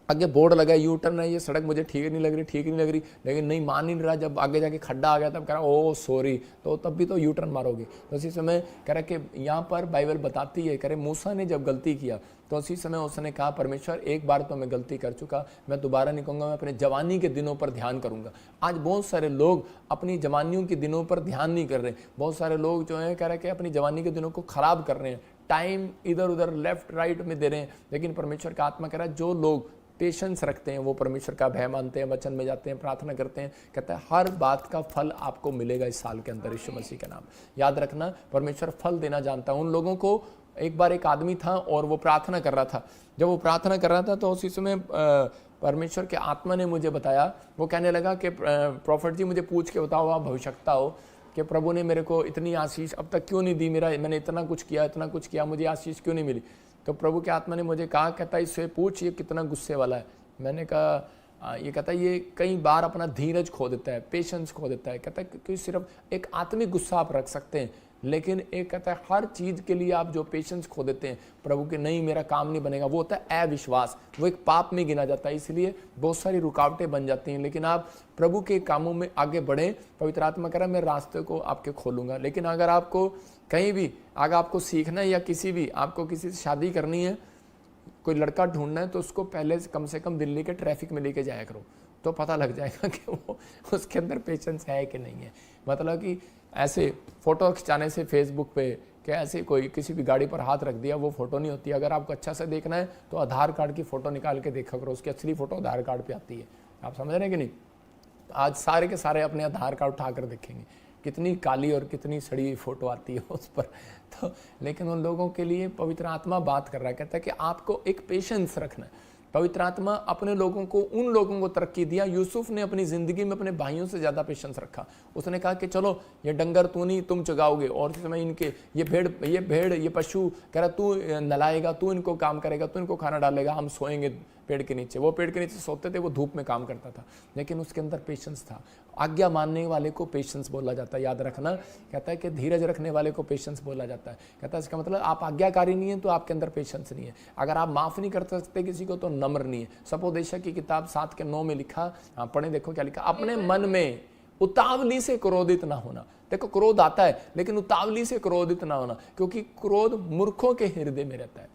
आगे बोर्ड लगा यू टर्न है, ये सड़क मुझे ठीक नहीं लग रही, लेकिन नहीं मान नहीं रहा। जब आगे जाके खड्डा आ गया तब कह रहा ओ सॉरी, तो तब भी तो यू टर्न मारोगे। तो उसी समय कह रहा कि यहाँ पर बाइबल बताती है, कह रहे मूसा ने जब गलती किया तो उसी समय उसने कहा परमेश्वर एक बार तो मैं गलती कर चुका, मैं दोबारा नहीं कहूँगा, मैं अपने जवानी के दिनों पर ध्यान करूँगा। आज बहुत सारे लोग अपनी जवानियों के दिनों पर ध्यान नहीं कर रहे। बहुत सारे लोग जो है कह रहे कि अपनी जवानी के दिनों को खराब कर रहे हैं, टाइम इधर उधर लेफ्ट राइट में दे रहे हैं। लेकिन परमेश्वर का आत्मा कह रहा है जो लोग पेशेंस रखते हैं, वो परमेश्वर का भय मानते हैं, वचन में जाते हैं, प्रार्थना करते हैं, कहता है हर बात का फल आपको मिलेगा इस साल के अंदर, यीशु मसीह के नाम। याद रखना, परमेश्वर फल देना जानता है। उन लोगों को एक बार एक आदमी था और वो प्रार्थना कर रहा था। जब वो प्रार्थना कर रहा था तो उसी समय परमेश्वर के आत्मा ने मुझे बताया, वो कहने लगा कि प्रॉफिट जी मुझे पूछ के बताओ, आप भविष्यवक्ता हो, कि प्रभु ने मेरे को इतनी आशीष अब तक क्यों नहीं दी, मैंने इतना कुछ किया, मुझे आशीष क्यों नहीं मिली। तो प्रभु के आत्मा ने मुझे कहा, कहता है इससे पूछ ये कितना गुस्से वाला है। मैंने कहा ये कहता है ये कई बार अपना धीरज खो देता है, पेशेंस खो देता है। कहता है क्योंकि सिर्फ एक आत्मिक गुस्सा आप रख सकते हैं, लेकिन एक कहता है हर चीज़ के लिए आप जो पेशेंस खो देते हैं, प्रभु के नहीं मेरा काम नहीं बनेगा, वो होता है अविश्वास, वो एक पाप में गिना जाता है। इसलिए बहुत सारी रुकावटें बन जाती हैं। लेकिन आप प्रभु के कामों में आगे बढ़ें, पवित्र आत्मा कह रहा है मैं रास्ते को आपके खोलूंगा। लेकिन अगर आपको कहीं भी अगर आपको सीखना है या आपको किसी से शादी करनी है, कोई लड़का ढूंढना है, तो उसको पहले कम से कम दिल्ली के ट्रैफिक में लेके जाया करो, तो पता लग जाएगा कि वो उसके अंदर पेशेंस है कि नहीं है। मतलब कि ऐसे फ़ोटो खिंचाने से फेसबुक पे कि ऐसे कोई किसी भी गाड़ी पर हाथ रख दिया, वो फ़ोटो नहीं होती। अगर आपको अच्छा से देखना है तो आधार कार्ड की फ़ोटो निकाल के देखा करो, उसकी असली फ़ोटो आधार कार्ड पे आती है। आप समझ रहे हैं कि नहीं? आज सारे के सारे अपने आधार कार्ड उठा कर देखेंगे, कितनी काली और कितनी सड़ी हुई फ़ोटो आती है उस पर। तो लेकिन उन लोगों के लिए पवित्र आत्मा बात कर रहा है, कहता है कि आपको एक पेशेंस रखना है। पवित्र आत्मा अपने लोगों को, उन लोगों को तरक्की दिया। यूसुफ ने अपनी ज़िंदगी में अपने भाइयों से ज़्यादा पेशेंस रखा। उसने कहा कि चलो ये डंगर तू नहीं, तुम चगाओगे, और इस समय इनके ये भेड़ ये पशु कह रहा तू नलाएगा, तू इनको काम करेगा, तू इनको खाना डालेगा, हम सोएंगे पेड़ के नीचे। वो पेड़ के नीचे सोते थे, वो धूप में काम करता था, लेकिन उसके अंदर पेशेंस था। आज्ञा मानने वाले को पेशेंस बोला जाता है, याद रखना। कहता है कि धीरज रखने वाले को पेशेंस बोला जाता है। कहता है इसका मतलब आप आज्ञाकारी नहीं है तो आपके अंदर पेशेंस नहीं है। अगर आप माफ़ नहीं कर सकते किसी को तो नम्र नहीं है। सपोदेशक की किताब 7:9 में लिखा, पढ़े देखो क्या लिखा, अपने मन में उतावली से क्रोधित ना होना। देखो क्रोध आता है, लेकिन उतावली से क्रोधित ना होना, क्योंकि क्रोध मूर्खों के हृदय में रहता है।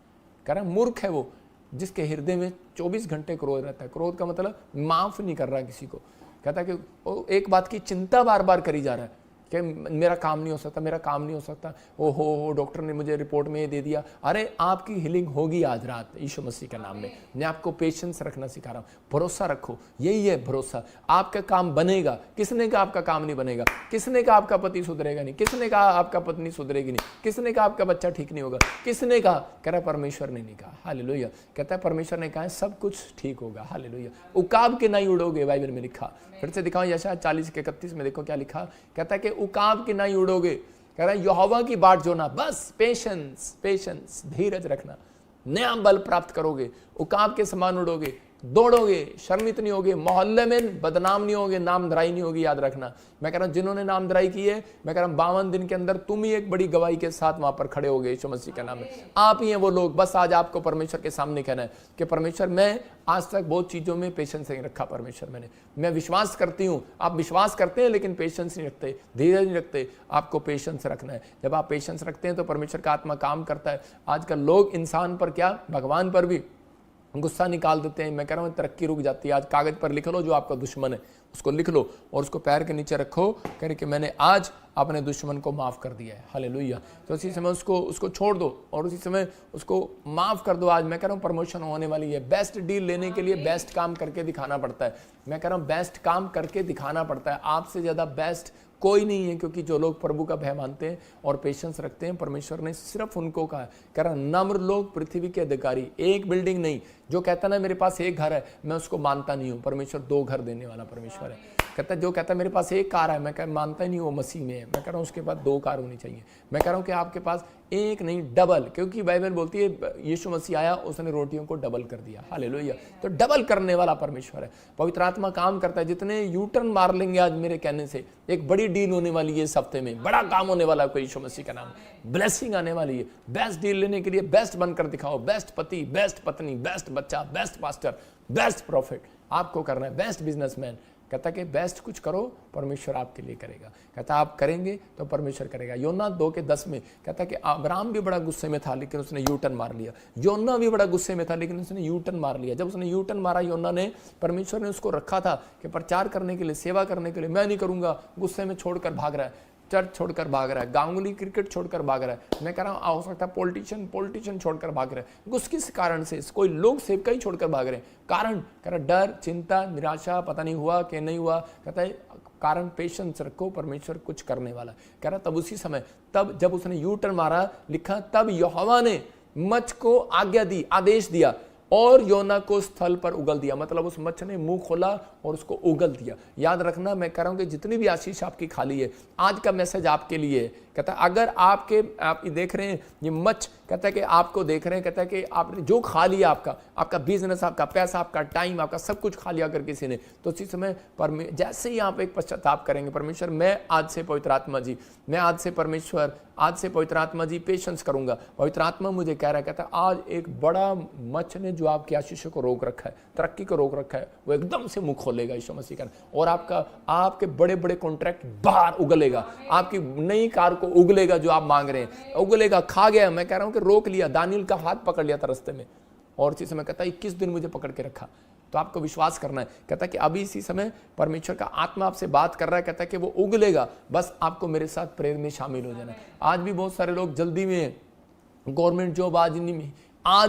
कह रहा मूर्ख है वो जिसके हृदय में 24 घंटे क्रोध रहता है। क्रोध का मतलब माफ नहीं कर रहा किसी को। कहता है कि वो एक बात की चिंता बार बार करी जा रहा है, कि मेरा काम नहीं हो सकता, मेरा काम नहीं हो सकता, ओहो डॉक्टर ने मुझे रिपोर्ट में ये दे दिया। अरे आपकी हीलिंग होगी आज रात यीशु मसीह के नाम में। मैं आपको पेशेंस रखना सिखा रहा हूँ, भरोसा रखो, यही है भरोसा। आपका काम बनेगा। किसने कहा आपका काम नहीं बनेगा? किसने कहा आपका पति सुधरेगा नहीं? किसने कहा आपका पत्नी सुधरेगी नहीं? किसने कहा आपका बच्चा ठीक नहीं होगा? किसने कहा? कह रहा परमेश्वर ने नहीं कहा। हालेलुया। कहता है परमेश्वर ने कहा है सब कुछ ठीक होगा। हालेलुया। उकाब के नहीं उड़ोगे, बाइबल में लिखा। फिर से दिखाओ यशायाह 40:31 में, देखो क्या लिखा। कहता है कि उकाब के नहीं उड़ोगे। कह रहा है यहोवा की बाट जोना, बस पेशेंस, पेशेंस, धीरज रखना, नया बल प्राप्त करोगे, उकाब के समान उड़ोगे, दौड़ोगे, शर्मित नहीं होगे, मोहल्ले में बदनाम नहीं होगे, नामधराई नहीं होगी। याद रखना, मैं कह रहा हूं जिन्होंने नामधराई की है, मैं कह रहा हूं 52 दिन के अंदर तुम ही एक बड़ी गवाही के साथ वहां पर खड़े होगे यीशु मसीह के नाम में। आप ही हैं वो लोग। बस आज आपको परमेश्वर के सामने कहना है कि परमेश्वर मैं आज तक बहुत चीजों में पेशेंस नहीं रखा परमेश्वर मैंने। मैं विश्वास करती हूँ, आप विश्वास करते हैं लेकिन पेशेंस नहीं रखते, धीरज नहीं रखते। आपको पेशेंस रखना है। जब आप पेशेंस रखते हैं तो परमेश्वर का आत्मा काम करता है। आजकल लोग इंसान पर क्या, भगवान पर भी गुस्सा निकाल देते हैं। मैं कह रहा हूँ तरक्की रुक जाती है। आज कागज पर लिख लो जो आपका दुश्मन है, उसको लिख लो और उसको पैर के नीचे रखो, कह रहे कि मैंने आज अपने दुश्मन को माफ कर दिया है। हालेलुया। तो उसी समय उसको छोड़ दो और उसी समय उसको माफ कर दो। आज मैं कह रहा हूँ प्रमोशन होने वाली है। बेस्ट डील लेने के लिए बेस्ट काम करके दिखाना पड़ता है। मैं कह रहा हूँ बेस्ट काम करके दिखाना पड़ता है। आपसे ज्यादा बेस्ट कोई नहीं है, क्योंकि जो लोग प्रभु का भय मानते हैं और पेशेंस रखते हैं, परमेश्वर ने सिर्फ उनको कहा है। कह रहा नम्र लोग पृथ्वी के अधिकारी। एक बिल्डिंग नहीं, जो कहता ना मेरे पास एक घर है, मैं उसको मानता नहीं हूँ। परमेश्वर 2 घर देने वाला परमेश्वर है। कहता जो कहता है मेरे पास एक कार है, मैं मानता ही नहीं, वो मसीह में है। मैं कह रहा हूँ उसके पास 2 कार होनी चाहिए। मैं कह रहा हूँ कि आपके पास एक नहीं, डबल, क्योंकि बाइबल बोलती है यीशु मसीह आया, उसने रोटियों को डबल कर दिया। हालेलुया। तो डबल करने वाला परमेश्वर है। पवित्र आत्मा काम करता है। जितने यूटर्न मार लेंगे आज मेरे कहने से, एक बड़ी डील होने वाली है इस हफ्ते में, बड़ा काम होने वाला है यीशु मसीह का नाम, ब्लेसिंग आने वाली है। बेस्ट डील लेने के लिए बेस्ट बनकर दिखाओ। बेस्ट पति, बेस्ट पत्नी, बेस्ट बच्चा, बेस्ट पास्टर, बेस्ट प्रॉफिट आपको करना है। Best businessman. कहता कि बेस्ट कुछ करो, परमेश्वर आपके लिए करेगा। कहता आप करेंगे तो परमेश्वर करेगा। योना 2:10 में कहता कि अब्राहम भी बड़ा गुस्से में था लेकिन उसने यू टर्न मार लिया। योना भी बड़ा गुस्से में था लेकिन उसने यू टर्न मार लिया। जब उसने यू टर्न मारा योना ने, परमेश्वर ने उसको रखा था कि प्रचार करने के लिए, सेवा करने के लिए। मैं नहीं करूंगा, गुस्से में छोड़कर भाग रहा है, चर्च छोड़कर भाग रहा है, गांगुली क्रिकेट छोड़कर भाग रहा है। मैं कह रहा हूँ हो सकता है पॉलिटिशियन छोड़कर भाग रहे हैं। गुस्से किस कारण से? कोई लोग सेवका ही छोड़कर भाग रहे हैं। कारण कह रहा डर, चिंता, निराशा, पता नहीं हुआ कि नहीं हुआ। कहता है कारण पेशेंस रखो, परमेश्वर कुछ करने वाला। कह रहा तब उसी समय, तब जब उसने यू टर्न मारा, लिखा तब यहोवा ने मच्छ को आज्ञा दी, आदेश दिया और योना को स्थल पर उगल दिया। मतलब उस मच्छ ने मुंह खोला और उसको उगल दिया। याद रखना, मैं कह रहा हूं कि जितनी भी आशीष आपकी खाली है, आज का मैसेज आपके लिए है। कहता है अगर आप देख रहे हैं ये मच्छ, कहता है कि आपको देख रहे हैं, कहता है कि आपने जो खा लिया, आपका बिजनेस, आपका पैसा, आपका टाइम, आपका सब कुछ खा लिया अगर किसी ने, तो उसी समय जैसे ही आप एक पश्चाताप करेंगे, परमेश्वर मैं आज से पवित्र आत्मा जी, मैं आज से परमेश्वर, आज से पवित्र आत्मा जी पेशेंस करूंगा। पवित्र आत्मा मुझे कह रहा है, कहता है आज एक बड़ा मच्छ ने जो आपकी आशीषों को रोक रखा है, तरक्की को रोक रखा है, वो एकदम से मुंह खोलेगा यीशु मसीह का। और आपके बड़े बड़े कॉन्ट्रैक्ट बाहर उगलेगा, आपकी नई कार को उगलेगा जो आप मांग रहे हैं, उगलेगा। खा गया, मैं कह रहा हूं कि रोक लिया, दानियल का हाथ पकड़ लिया था रास्ते में और इसी समय कहता है 21 दिन मुझे पकड़ के रखा। तो आपको विश्वास करना है। कहता है कि अभी इसी समय परमेश्वर का आत्मा आपसे बात कर रहा है। कहता है कि वो उगलेगा, बस आपको मेरे साथ प्रेयर में शामिल हो जाना है। आज भी बहुत सारे लोग जल्दी में, गवर्नमेंट जॉब आज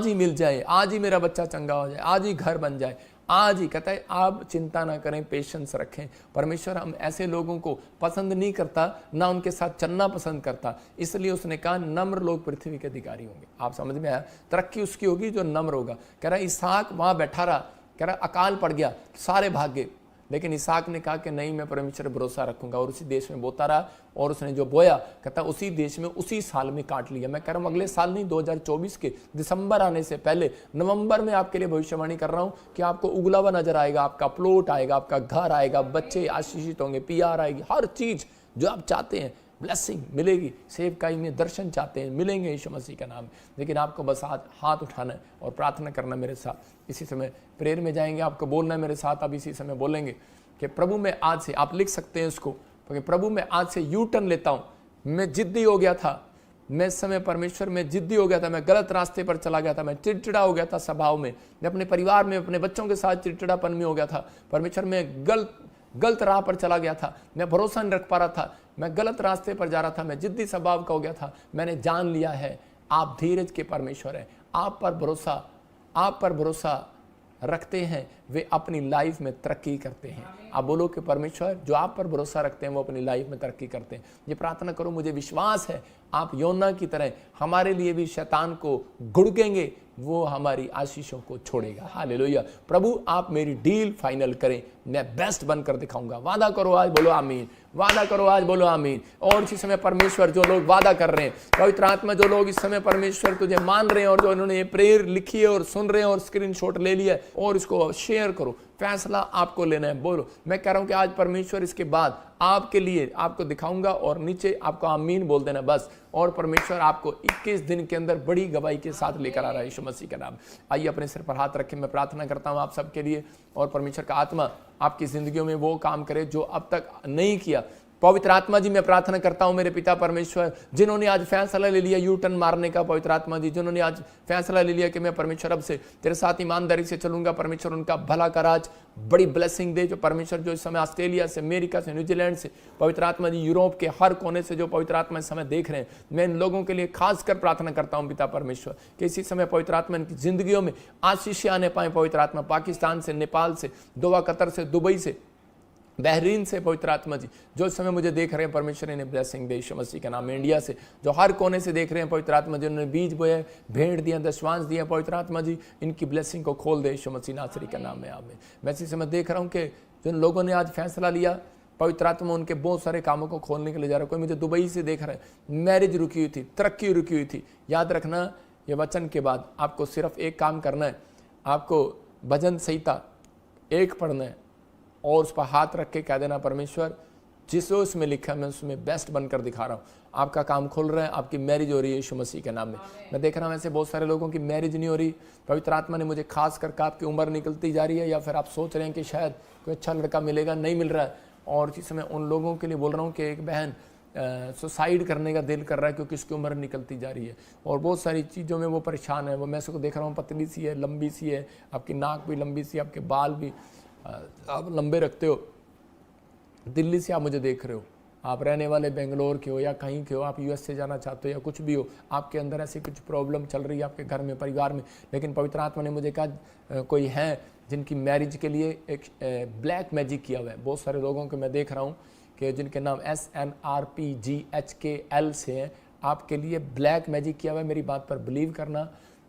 ही मिल जाए, आज ही मेरा बच्चा चंगा हो जाए, आज ही घर बन जाए, आज ही। कहता है आप चिंता ना करें, पेशेंस रखें। परमेश्वर हम ऐसे लोगों को पसंद नहीं करता, ना उनके साथ चलना पसंद करता। इसलिए उसने कहा नम्र लोग पृथ्वी के अधिकारी होंगे। आप समझ में आया? तरक्की उसकी होगी जो नम्र होगा। कह रहा इसहाक वहां बैठा रहा, कह रहा अकाल पड़ गया, सारे भाग गए, लेकिन इसहाक ने कहा कि नहीं, मैं परमेश्वर पर भरोसा रखूंगा और उसी देश में बोता रहा। और उसने जो बोया, कहता उसी देश में उसी साल में काट लिया। मैं कह रहा हूं अगले साल नहीं, 2024 के दिसंबर आने से पहले नवंबर में आपके लिए भविष्यवाणी कर रहा हूं कि आपको उगला हुआ नजर आएगा, आपका प्लॉट आएगा, आपका घर आएगा, बच्चे आशीषित होंगे, PR आएगी, हर चीज जो आप चाहते हैं ब्लेसिंग मिलेगी। सेवकाई में दर्शन चाहते हैं, मिलेंगे यीशु मसीह का नाम। लेकिन आपको बस आज हाथ उठाना है और प्रार्थना करना मेरे साथ। इसी समय प्रेयर में जाएंगे, आपको बोलना है मेरे साथ। अब इसी समय बोलेंगे कि प्रभु मैं आज से, आप लिख सकते हैं इसको, क्योंकि प्रभु मैं आज से यू टर्न लेता हूं। मैं जिद्दी हो गया था, मैं इस समय परमेश्वर में जिद्दी हो गया था, मैं गलत रास्ते पर चला गया था, मैं चिड़चिड़ा हो गया था स्वभाव में, मैं अपने परिवार में, अपने बच्चों के साथ चिड़चिड़ापन में हो गया था। परमेश्वर में गलत राह पर चला गया था, मैं भरोसा नहीं रख पा रहा था। मैं गलत रास्ते पर जा रहा था, मैं जिद्दी स्वभाव का हो गया था, मैंने जान लिया है आप धीरज के परमेश्वर हैं। आप पर भरोसा रखते हैं वे अपनी लाइफ में तरक्की करते हैं। आप बोलो कि परमेश्वर जो आप पर भरोसा रखते हैं वो अपनी लाइफ में तरक्की करते हैं। ये प्रार्थना करो, मुझे विश्वास है आप योना की तरह हमारे लिए भी शैतान को घुड़केंगे, वो हमारी आशीषों को छोड़ेगा। हालेलुया। प्रभु आप मेरी डील फाइनल करें, मैं बेस्ट बनकर दिखाऊंगा। वादा करो आज, बोलो आमीन। वादा करो आज, बोलो आमीन। और इसी समय परमेश्वर जो लोग वादा कर रहे हैं, पवित्र आत्मा जो लोग इस समय परमेश्वर तुझे मान रहे हैं और जो इन्होंने ये प्रेयर लिखी है और सुन रहे हैं और स्क्रीनशॉट ले लिया है और इसको शेयर करो, फैसला आपको लेना है। बोलो, मैं कह रहा हूं कि आज परमेश्वर इसके बाद आपके लिए आपको दिखाऊंगा और नीचे आपको आमीन बोल देना बस। और परमेश्वर आपको 21 दिन के अंदर बड़ी गवाही के साथ लेकर आ रहा है यीशु मसीह के नाम। आइए अपने सिर पर हाथ रखें, मैं प्रार्थना करता हूं आप सबके लिए और परमेश्वर का आत्मा आपकी जिंदगियों में वो काम करे जो अब तक नहीं किया। पवित्र आत्मा जी मैं प्रार्थना करता हूं मेरे पिता परमेश्वर, जिन्होंने आज फैसला ले लिया यू टर्न मारने का, पवित्र आत्मा जी जिन्होंने आज फैसला ले लिया कि मैं परमेश्वर अब से तेरे साथ ईमानदारी से चलूंगा, परमेश्वर उनका भला कर आज बड़ी ब्लेसिंग दे। जो परमेश्वर जो इस समय ऑस्ट्रेलिया से, अमेरिका से, न्यूजीलैंड से, पवित्र आत्मा जी यूरोप के हर कोने से जो पवित्र आत्मा इस समय देख रहे हैं, मैं इन लोगों के लिए खासकर प्रार्थना करता हूं पिता परमेश्वर कि इसी समय पवित्र आत्मा इनकी जिंदगियों में आशीष आने पाए। पवित्र आत्मा पाकिस्तान से, नेपाल से, दोहा, कतर से, दुबई से, बहरीन से, पवित्र आत्मा जी जो इस समय मुझे देख रहे हैं परमेश्वर इन्हें ब्लेसिंग दे यीशु मसीह के नाम। इंडिया से जो हर कोने से देख रहे हैं पवित्र आत्मा जी, उन्होंने बीज बोए, भेंट दिया, दशवांश दिया, पवित्र आत्मा जी इनकी ब्लेसिंग को खोल दे यीशु मसीह नासरी के नाम में आमीन। मैं इसी समय देख रहा हूँ कि जिन लोगों ने आज फैसला लिया, पवित्र आत्मा उनके बहुत सारे कामों को खोलने के लिए जा रहा है। कोई मुझे दुबई से देख रहा है, मैरिज रुकी हुई थी, तरक्की रुकी हुई थी। याद रखना ये वचन के बाद आपको सिर्फ एक काम करना है, आपको भजन संहिता 1 पढ़ना है और उस पर हाथ रख के कह देना परमेश्वर जिस उसमें लिखा है मैं उसमें बेस्ट बनकर दिखा रहा हूँ। आपका काम खुल रहा है, आपकी मैरिज हो रही है यीशु मसीह के नाम में। मैं देख रहा हूँ ऐसे बहुत सारे लोगों की मैरिज नहीं हो रही। पवित्र आत्मा ने मुझे खास करके आपकी उम्र निकलती जा रही है या फिर आप सोच रहे हैं कि शायद कोई अच्छा लड़का मिलेगा, नहीं मिल रहा है। और इसी समय उन लोगों के लिए बोल रहा हूँ कि एक बहन सुसाइड करने का दिल कर रहा है क्योंकि उसकी उम्र निकलती जा रही है और बहुत सारी चीज़ों में वो परेशान है। वो मैं उसको देख रहा हूँ, पतली सी है, लंबी सी है, आपकी नाक भी लंबी सी, आपके बाल भी आप लंबे रखते हो। दिल्ली से आप मुझे देख रहे हो, आप रहने वाले बेंगलोर के हो या कहीं के हो, आप यूएस से जाना चाहते हो या कुछ भी हो, आपके अंदर ऐसी कुछ प्रॉब्लम चल रही है आपके घर में, परिवार में, लेकिन पवित्र आत्मा ने मुझे कहा कोई हैं जिनकी मैरिज के लिए एक ब्लैक मैजिक किया हुआ है। बहुत सारे लोगों को मैं देख रहा हूँ कि जिनके नाम SNRPGHKL से हैं, आपके लिए ब्लैक मैजिक किया हुआ है। मेरी बात पर बिलीव करना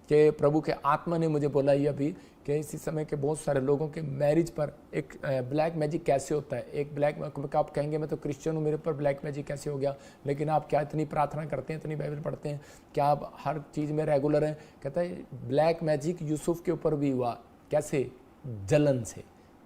कि प्रभु के आत्मा ने मुझे बोला ये अभी कि इसी समय के बहुत सारे लोगों के मैरिज पर एक ब्लैक मैजिक कैसे होता है। एक ब्लैक, आप कहेंगे मैं तो क्रिश्चियन हूँ, मेरे ऊपर ब्लैक मैजिक कैसे हो गया, लेकिन आप क्या इतनी प्रार्थना करते हैं, इतनी बाइबल पढ़ते हैं, क्या आप हर चीज़ में रेगुलर हैं? कहता है ब्लैक मैजिक यूसुफ के ऊपर भी हुआ। कैसे? जलन से।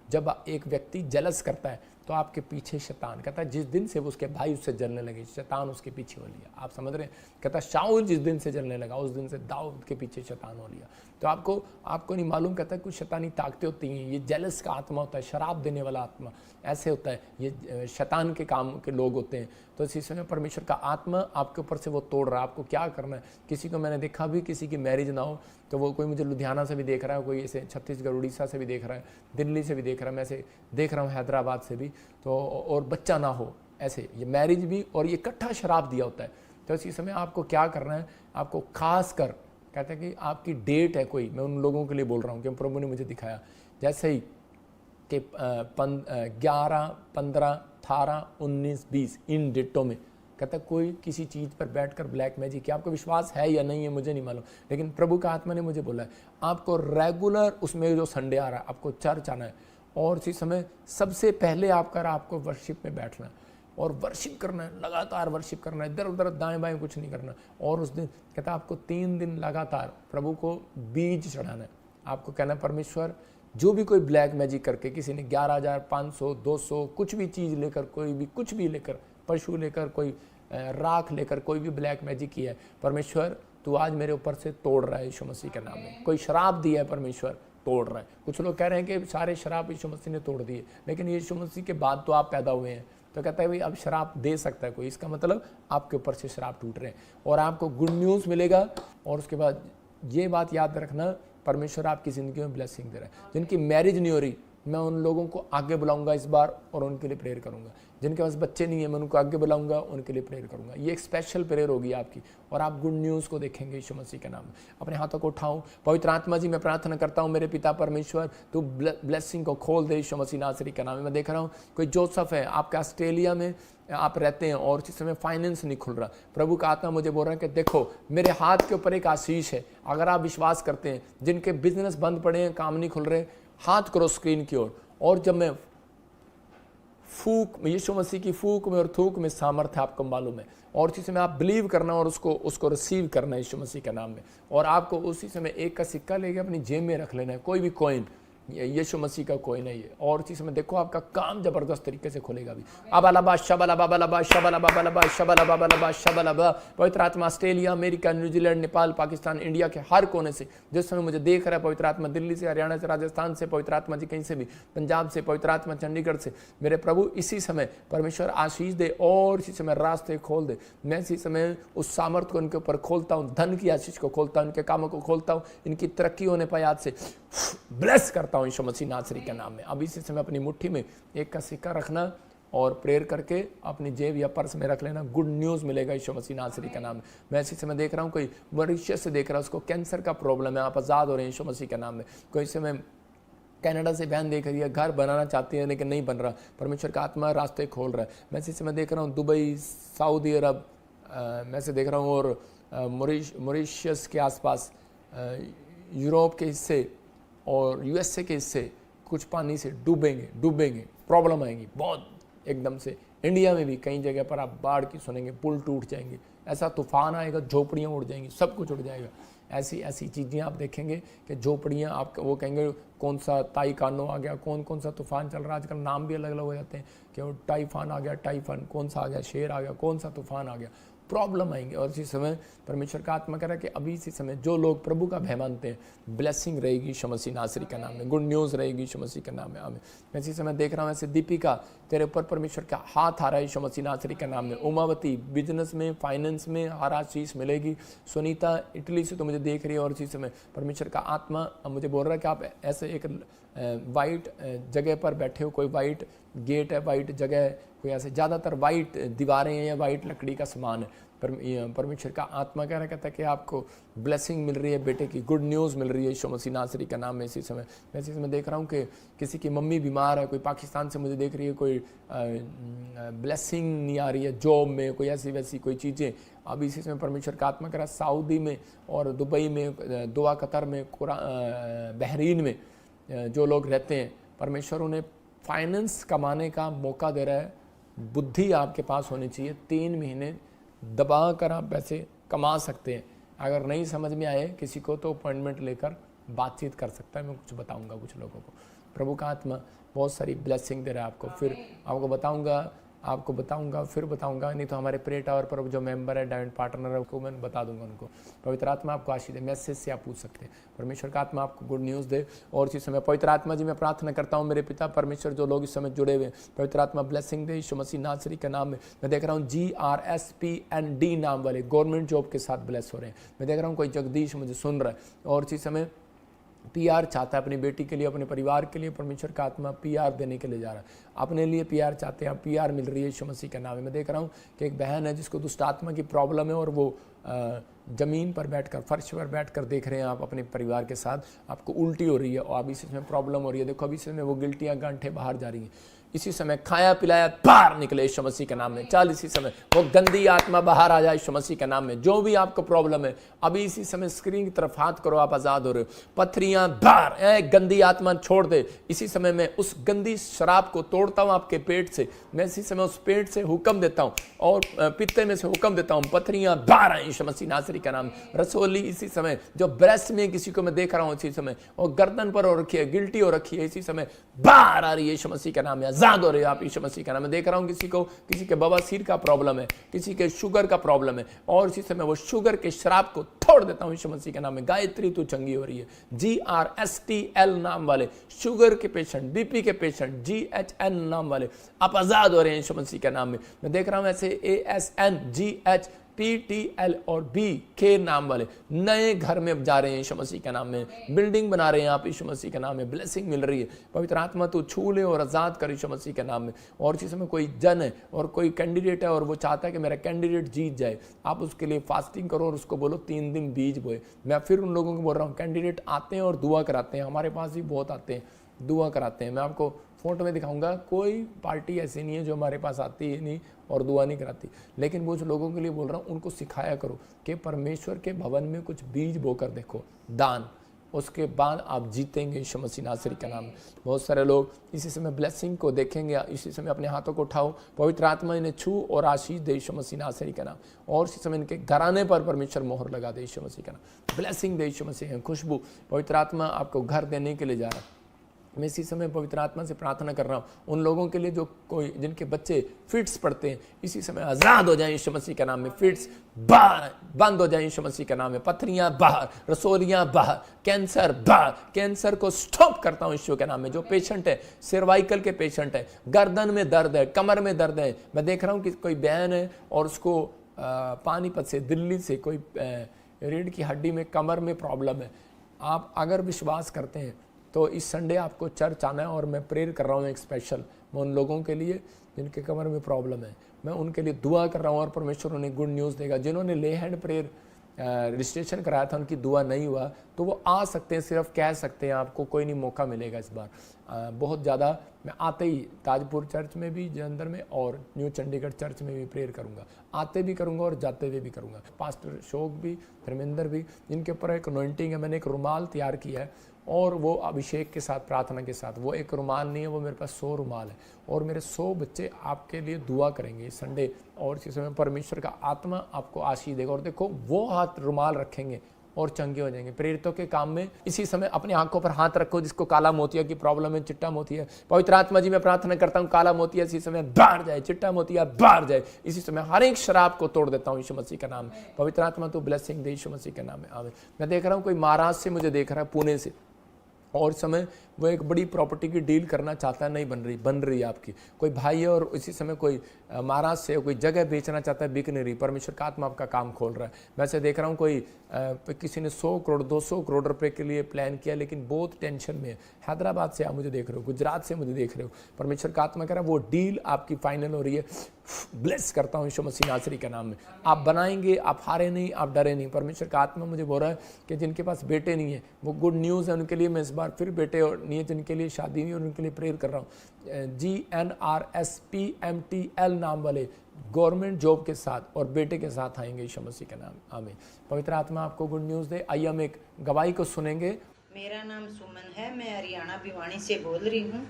जब एक व्यक्ति जलस करता है तो आपके पीछे शैतान, कहता है जिस दिन से वो उसके भाई उससे जलने लगे, शैतान उसके पीछे हो लिया। आप समझ रहे हैं? कहता है शाऊल जिस दिन से जलने लगा उस दिन से दाऊद के पीछे शैतान हो लिया। तो आपको नहीं मालूम, कहता है कुछ शैतानी ताकतें होती हैं। ये जेलस का आत्मा होता है, शराब देने वाला आत्मा ऐसे होता है, ये शैतान के काम के लोग होते हैं। तो इसी समय परमेश्वर का आत्मा आपके ऊपर से वो तोड़ रहा है। आपको क्या करना है? किसी को मैंने देखा भी, किसी की मैरिज ना हो तो वो कोई मुझे लुधियाना से भी देख रहा है, कोई ऐसे छत्तीसगढ़ उड़ीसा से भी देख रहा है, दिल्ली से भी देख रहा है, मैं ऐसे देख रहा हूँ हैदराबाद से भी। तो और बच्चा ना हो, ऐसे ये मैरिज भी और ये इकट्ठा शराब दिया होता है। तो इसी समय आपको क्या करना है? आपको खास कर कहते हैं कि आपकी डेट है कोई, मैं उन लोगों के लिए बोल रहा हूँ कि प्रभु ने मुझे दिखाया जैसे ही कि 11, 15, 18, 19, 20 इन डेटों में कहता कोई किसी चीज़ पर बैठकर ब्लैक मैजिक किया। आपको विश्वास है या नहीं है मुझे नहीं मालूम, लेकिन प्रभु का आत्मा ने मुझे बोला है आपको रेगुलर उसमें जो संडे आ रहा है आपको चर्च आना है और इसी समय सबसे पहले आपको वर्शिप में बैठना है और वर्शिप करना है, लगातार वर्शिप करना है, इधर उधर दाएं बाएं कुछ नहीं करना। और उस दिन कहता आपको 3 दिन लगातार प्रभु को बीज चढ़ाना है। आपको कहना परमेश्वर जो भी कोई ब्लैक मैजिक करके, किसी ने 11,500, 200 कुछ भी चीज़ लेकर, कोई भी कुछ भी लेकर, पशु लेकर, कोई राख लेकर, कोई भी ब्लैक मैजिक किया है, परमेश्वर तू आज मेरे ऊपर से तोड़ रहा है यीशु मसीह के नाम में। कोई शराब दिया है परमेश्वर तोड़ रहा है। कुछ लोग कह रहे हैं कि सारे शराब यीशु मसीह ने तोड़ दिए, लेकिन यीशु मसीह के बाद तो आप पैदा हुए हैं। तो कहता है भाई अब शराब दे सकता है कोई, इसका मतलब आपके ऊपर से शराब टूट रहे हैं और आपको गुड न्यूज़ मिलेगा। और उसके बाद ये बात याद रखना, परमेश्वर आपकी ज़िंदगी में ब्लेसिंग दे रहा है। जिनकी मैरिज नहीं हो रही मैं उन लोगों को आगे बुलाऊंगा इस बार और उनके लिए प्रेयर करूंगा। जिनके पास बच्चे नहीं है मैं उनको आगे बुलाऊंगा, उनके लिए प्रेयर करूंगा। ये एक स्पेशल प्रेयर होगी आपकी और आप गुड न्यूज़ को देखेंगे यीशु मसीह के नाम में। अपने हाथों को उठाऊं। पवित्र आत्मा जी मैं प्रार्थना करता हूं मेरे पिता परमेश्वर, तू ब्लेसिंग को खोल दे यीशु मसीह नासरी के नाम में। मैं देख रहा हूं कोई जोसेफ है, आपके ऑस्ट्रेलिया में आप रहते हैं और इस समय फाइनेंस नहीं खुल रहा। प्रभु का आत्मा मुझे बोल रहा है कि देखो मेरे हाथ के ऊपर एक आशीष है। अगर आप विश्वास करते हैं, जिनके बिजनेस बंद पड़े हैं, काम नहीं खुल रहे, हाथ करो स्क्रीन की ओर। और जब मैं फूक, यीशु मसीह की फूक में और थूक में सामर्थ्य आपको मालूम है, और उसी समय आप बिलीव करना और उसको रिसीव करना है यीशु मसीह के नाम में। और आपको उसी समय एक का सिक्का लेके अपनी जेब में रख लेना है, कोई भी कॉइन, यीशु मसीह का कोई नहीं है। और उसी समय देखो आपका काम जबरदस्त तरीके से खुलेगा भी। अबलबा शबलबा बलबा शबलबा बलबा शबलबा बलबा शबलबा। पवित्र आत्मा Australia, America, New Zealand, Nepal, Pakistan, India के हर कोने से जिस समय मुझे देख रहा है, पवित्र आत्मा दिल्ली से, हरियाणा से, राजस्थान से, पवित्र आत्मा जी कहीं से भी, पंजाब से, पवित्र आत्मा चंडीगढ़ से, मेरे प्रभु इसी समय परमेश्वर आशीष दे और इसी समय रास्ते खोल दे। मैं इसी समय उस सामर्थ्य को उनके ऊपर खोलता हूँ, धन की आशीष को खोलता हूँ, इनके कामों को खोलता हूँ, इनकी तरक्की होने पाए आज से ब्लेस करता हूँ यीशु मसीह नासरी के नाम में। अभी इसी समय अपनी मुट्ठी में एक का सिक्का रखना और प्रेयर करके अपनी जेब या पर्स में रख लेना। गुड न्यूज़ मिलेगा यीशु मसीह नासरी का नाम में। मैं इसी समय देख रहा हूँ कोई मॉरिशस से देख रहा है, उसको कैंसर का प्रॉब्लम है, आप आज़ाद हो रहे हैं यीशु मसीह के नाम में। कोई समय कनाडा से बहन देख रही है, घर बनाना चाहती है लेकिन नहीं बन रहा, परमेश्वर का आत्मा रास्ते खोल रहा है। मैं इसी समय देख रहा हूँ दुबई, सऊदी अरब, मैं से देख रहा हूँ और मॉरिशस के आसपास, यूरोप के हिस्से और यूएसए के हिस्से कुछ पानी से डूबेंगे, प्रॉब्लम आएंगी बहुत एकदम से। इंडिया में भी कई जगह पर आप बाढ़ की सुनेंगे, पुल टूट जाएंगे, ऐसा तूफान आएगा, झोपड़ियाँ उड़ जाएंगी, सब कुछ उड़ जाएगा। ऐसी चीज़ें आप देखेंगे कि झोपड़ियाँ, आप वो कहेंगे कौन सा ताई कानो आ गया, कौन सा तूफान चल रहा है। आजकल नाम भी अलग अलग हो जाते हैं कि वो टाइफान आ गया, टाइफान कौन सा आ गया, शेर आ गया, कौन सा तूफान आ गया, प्रॉब्लम आएंगे। और इसी समय परमेश्वर का आत्मा कह रहा है कि अभी इसी समय जो लोग प्रभु का भय मानते हैं, ब्लेसिंग रहेगी यीशु मसीह नासरी का नाम में, गुड न्यूज़ रहेगी यीशु मसीह के नाम में। आमीन। मैं इसी समय देख रहा हूँ ऐसे दीपिका, तेरे ऊपर परमेश्वर का हाथ आ रहा है यीशु मसीह नासरी का नाम में। उमावती, बिजनेस में, फाइनेंस में हर आशीष मिलेगी। सुनीता, इटली से तो मुझे देख रही है और इसी समय परमेश्वर का आत्मा मुझे बोल रहा है कि आप ऐसे एक वाइट जगह पर बैठे हो, कोई वाइट गेट है, वाइट जगह है, कोई ऐसे ज़्यादातर वाइट दीवारें हैं या वाइट लकड़ी का सामान है। परमेश्वर का आत्मा कह रहा कहता है कि आपको ब्लेसिंग मिल रही है, बेटे की गुड न्यूज़ मिल रही है यीशु मसीह नासरी का नाम में। इसी समय मैं इसी समय देख रहा हूँ कि किसी की मम्मी बीमार है, कोई पाकिस्तान से मुझे देख रही है, कोई ब्लेसिंग नहीं आ रही है जॉब में, कोई ऐसी वैसी कोई चीज़ें। अब इसी समय परमेश्वर का आत्मा कह रहा है सऊदी में और दुबई में, दोहा, कतर में, बहरीन में जो लोग रहते हैं, परमेश्वर उन्हें फाइनेंस कमाने का मौका दे रहा है। बुद्धि आपके पास होनी चाहिए, 3 महीने दबा कर आप पैसे कमा सकते हैं। अगर नहीं समझ में आए किसी को तो अपॉइंटमेंट लेकर बातचीत कर सकता है। मैं कुछ बताऊंगा कुछ लोगों को। प्रभु का आत्मा बहुत सारी ब्लेसिंग दे रहा है आपको, फिर आपको बताऊंगा, फिर बताऊंगा। नहीं तो हमारे प्रे टावर पर जो मेंबर है, डायमंड पार्टनर है, उनको मैं बता दूंगा उनको। पवित्र आत्मा आपको आशीष दे, मैसेज से आप पूछ सकते हैं। परमेश्वर का आत्मा आपको गुड न्यूज़ दे। और इसी समय पवित्र आत्मा जी मैं प्रार्थना करता हूँ मेरे पिता परमेश्वर, जो लोग इस समय जुड़े हुए हैं, पवित्र आत्मा ब्लेसिंग दे यीशु मसीह नासरी के नाम में। मैं देख रहा हूँ GRSPND नाम वाले गवर्नमेंट जॉब के साथ ब्लेस हो रहे हैं। मैं देख रहा हूँ कोई जगदीश मुझे सुन रहा है और इसी समय PR चाहता है अपनी बेटी के लिए, अपने परिवार के लिए। परमेश्वर का आत्मा PR देने के लिए जा रहा है। अपने लिए PR चाहते हैं, PR मिल रही है यीशु मसीह के नाम में। मैं देख रहा हूँ कि एक बहन है जिसको दुष्ट आत्मा की प्रॉब्लम है और वो ज़मीन पर बैठकर, फर्श पर बैठकर देख रहे हैं आप अपने परिवार के साथ, आपको उल्टी हो रही है और अभी इसमें प्रॉब्लम हो रही है। देखो अभी इसमें वो गिल्टियाँ गांठें बाहर जा रही हैं। इसी समय खाया पिलाया बाहर निकले यीशु मसीह के नाम में। चल इसी समय वो गंदी आत्मा बाहर आ जाए यीशु मसीह के नाम में। जो भी आपको प्रॉब्लम है अभी इसी समय स्क्रीन की तरफ हाथ करो, आप आज़ाद हो रहे हो। पथरियां बाहर, गंदी आत्मा छोड़ दे। इसी समय मैं उस गंदी शराब को तोड़ता हूँ आपके पेट से। मैं इसी समय उस पेट से हुक्म देता हूँ और पित्ते में से हुक्म देता हूँ, पथरियां बाहर आए यीशु मसीह नासरी का नाम। रसोली इसी समय जो ब्रेस्ट में किसी को मैं देख रहा हूँ इसी समय, और गर्दन पर हो रखी है, गिल्टी हो रखी है, इसी समय बाहर आ रही है यीशु मसीह का नाम। आजाद हो रहे आप यीशु मसीह का नाम। मैं देख रहा हूं किसी के बवासीर का प्रॉब्लम है, किसी के शुगर का प्रॉब्लम है और इसी समय वो शुगर के शराब को तोड़ देता हूं यीशु मसीह के नाम में। गायत्री तू चंगी हो रही है। GRSTL नाम वाले शुगर के पेशेंट, BP के पेशेंट, GHN नाम वाले आप आजाद हो रहे हैं यीशु मसीह के नाम में। मैं देख रहा हूं ऐसे ASN GH PTL और BK नाम वाले नए घर में जा रहे हैं यीशु मसीह के नाम में, बिल्डिंग बना रहे हैं आप यीशु मसीह के नाम में, ब्लेसिंग मिल रही है। पवित्र आत्मा तू छू ले और आज़ाद कर यीशु मसीह के नाम में। और इसी समय कोई जन है और कोई कैंडिडेट है और वो चाहता है कि मेरा कैंडिडेट जीत जाए, आप उसके लिए फास्टिंग करो और उसको बोलो 3 दिन बीज बोए। मैं फिर उन लोगों को बोल रहा हूँ, कैंडिडेट आते हैं और दुआ कराते हैं, हमारे पास भी बहुत आते हैं, दुआ कराते हैं। मैं आपको फोटो में दिखाऊंगा, कोई पार्टी ऐसी नहीं है जो हमारे पास आती ही नहीं और दुआ नहीं कराती। लेकिन वो जो लोगों के लिए बोल रहा हूँ, उनको सिखाया करो कि परमेश्वर के भवन में कुछ बीज बोकर देखो, दान, उसके बाद आप जीतेंगे यीशु मसीह नासरी का नाम। बहुत सारे लोग इसी समय ब्लेसिंग को देखेंगे, इसी समय अपने हाथों को उठाओ, पवित्र आत्मा इन्हें छू और आशीष दे यीशु मसीह नासरी का नाम। और इसी समय इनके घराने पर परमेश्वर मोहर लगा दे यीशु मसीह का नाम, ब्लेसिंग दे यीशु मसीह, खुशबू। पवित्र आत्मा आपको घर देने के लिए जा रहा है। मैं इसी समय पवित्र आत्मा से प्रार्थना कर रहा हूँ उन लोगों के लिए जो कोई जिनके बच्चे फिट्स पढ़ते हैं, इसी समय आज़ाद हो जाए यीशु मसीह के नाम में, फिट्स बाहर बंद हो जाए यीशु मसीह के नाम में, पथरियाँ बाहर, रसोलियाँ बाहर, कैंसर बाहर, कैंसर को स्टॉप करता हूँ यीशु के नाम में। जो पेशेंट है, सर्वाइकल के पेशेंट है, गर्दन में दर्द है, कमर में दर्द है, मैं देख रहा हूँ कि कोई बहन है और उसको पानीपत से, दिल्ली से कोई रीढ़ की हड्डी में, कमर में प्रॉब्लम है। आप अगर विश्वास करते हैं तो इस संडे आपको चर्च आना है और मैं प्रेयर कर रहा हूँ एक स्पेशल, मैं उन लोगों के लिए जिनके कमर में प्रॉब्लम है, मैं उनके लिए दुआ कर रहा हूँ और परमेश्वर उन्हें गुड न्यूज़ देगा। जिन्होंने ले हैंड प्रेयर रजिस्ट्रेशन कराया था, उनकी दुआ नहीं हुआ तो वो आ सकते हैं, सिर्फ कह सकते हैं, आपको कोई नहीं मौका मिलेगा इस बार। बहुत ज़्यादा मैं आते ही ताजपुर चर्च में भी, जलंधर में और न्यू चंडीगढ़ चर्च में भी प्रेयर करूँगा, आते भी करूँगा और जाते हुए भी करूँगा। पास्टर शोक भी, धर्मेंद्र भी, जिनके ऊपर एक अनॉइंटिंग है, मैंने एक रुमाल तैयार किया है और वो अभिषेक के साथ, प्रार्थना के साथ, वो एक रुमाल नहीं है, वो मेरे पास 100 रुमाल है और मेरे 100 बच्चे आपके लिए दुआ करेंगे इस संडे। और इसी समय परमेश्वर का आत्मा आपको आशीष देगा और देखो वो हाथ रुमाल रखेंगे और चंगे हो जाएंगे प्रेरितों के काम में। इसी समय अपने आंखों पर हाथ रखो जिसको काला मोतिया की प्रॉब्लम है, चिट्टा मोतिया। पवित्र आत्मा जी मैं प्रार्थना करता हूँ काला मोतिया इसी समय बाहर जाए, चिट्टा मोतिया बाहर जाए। इसी समय हर एक शराब को तोड़ देता हूँ यीशु मसीह का नाम। पवित्र आत्मा तो ब्लेसिंग दे यीशु मसीह के नाम में, आमीन। मैं देख रहा हूँ कोई महाराष्ट्र से मुझे देख रहा है, पुणे से, और इस समय वो एक बड़ी प्रॉपर्टी की डील करना चाहता है, नहीं बन रही है आपकी। कोई भाई है और इसी समय कोई महाराष्ट्र से कोई जगह बेचना चाहता है, बिक नहीं रही। परमेश्वर का आत्मा आपका काम खोल रहा है। वैसे देख रहा हूँ कोई किसी ने 100 करोड़ 200 करोड़ रुपए के लिए प्लान किया, लेकिन बहुत टेंशन में है। हैदराबाद से आप मुझे देख रहे हो, गुजरात से मुझे देख रहे हो, परमेश्वर का आत्मा कह रहा है वो डील आपकी फाइनल हो रही है। ब्लेस करता हूँ यीशु मसीह नासरी के नाम में। आप बनाएंगे, आप हारे नहीं, आप डरे नहीं। परमेश्वर का आत्मा मुझे बोल रहा है कि जिनके पास बेटे नहीं है वो गुड न्यूज़ है उनके लिए। मैं इस बार फिर बेटे और नहीं है जिनके लिए शादी नहीं, और उनके लिए प्रेयर कर रहा हूँ। GNRSPMTL नाम वाले गवर्नमेंट जॉब के साथ और बेटे के साथ आएंगे यीशु मसीह के नाम, आमीन। पवित्र आत्मा आपको गुड न्यूज़ दे। आइए हम एक गवाही को सुनेंगे। मेरा नाम सुमन है, मैं हरियाणा भिवानी से बोल रही हूँ।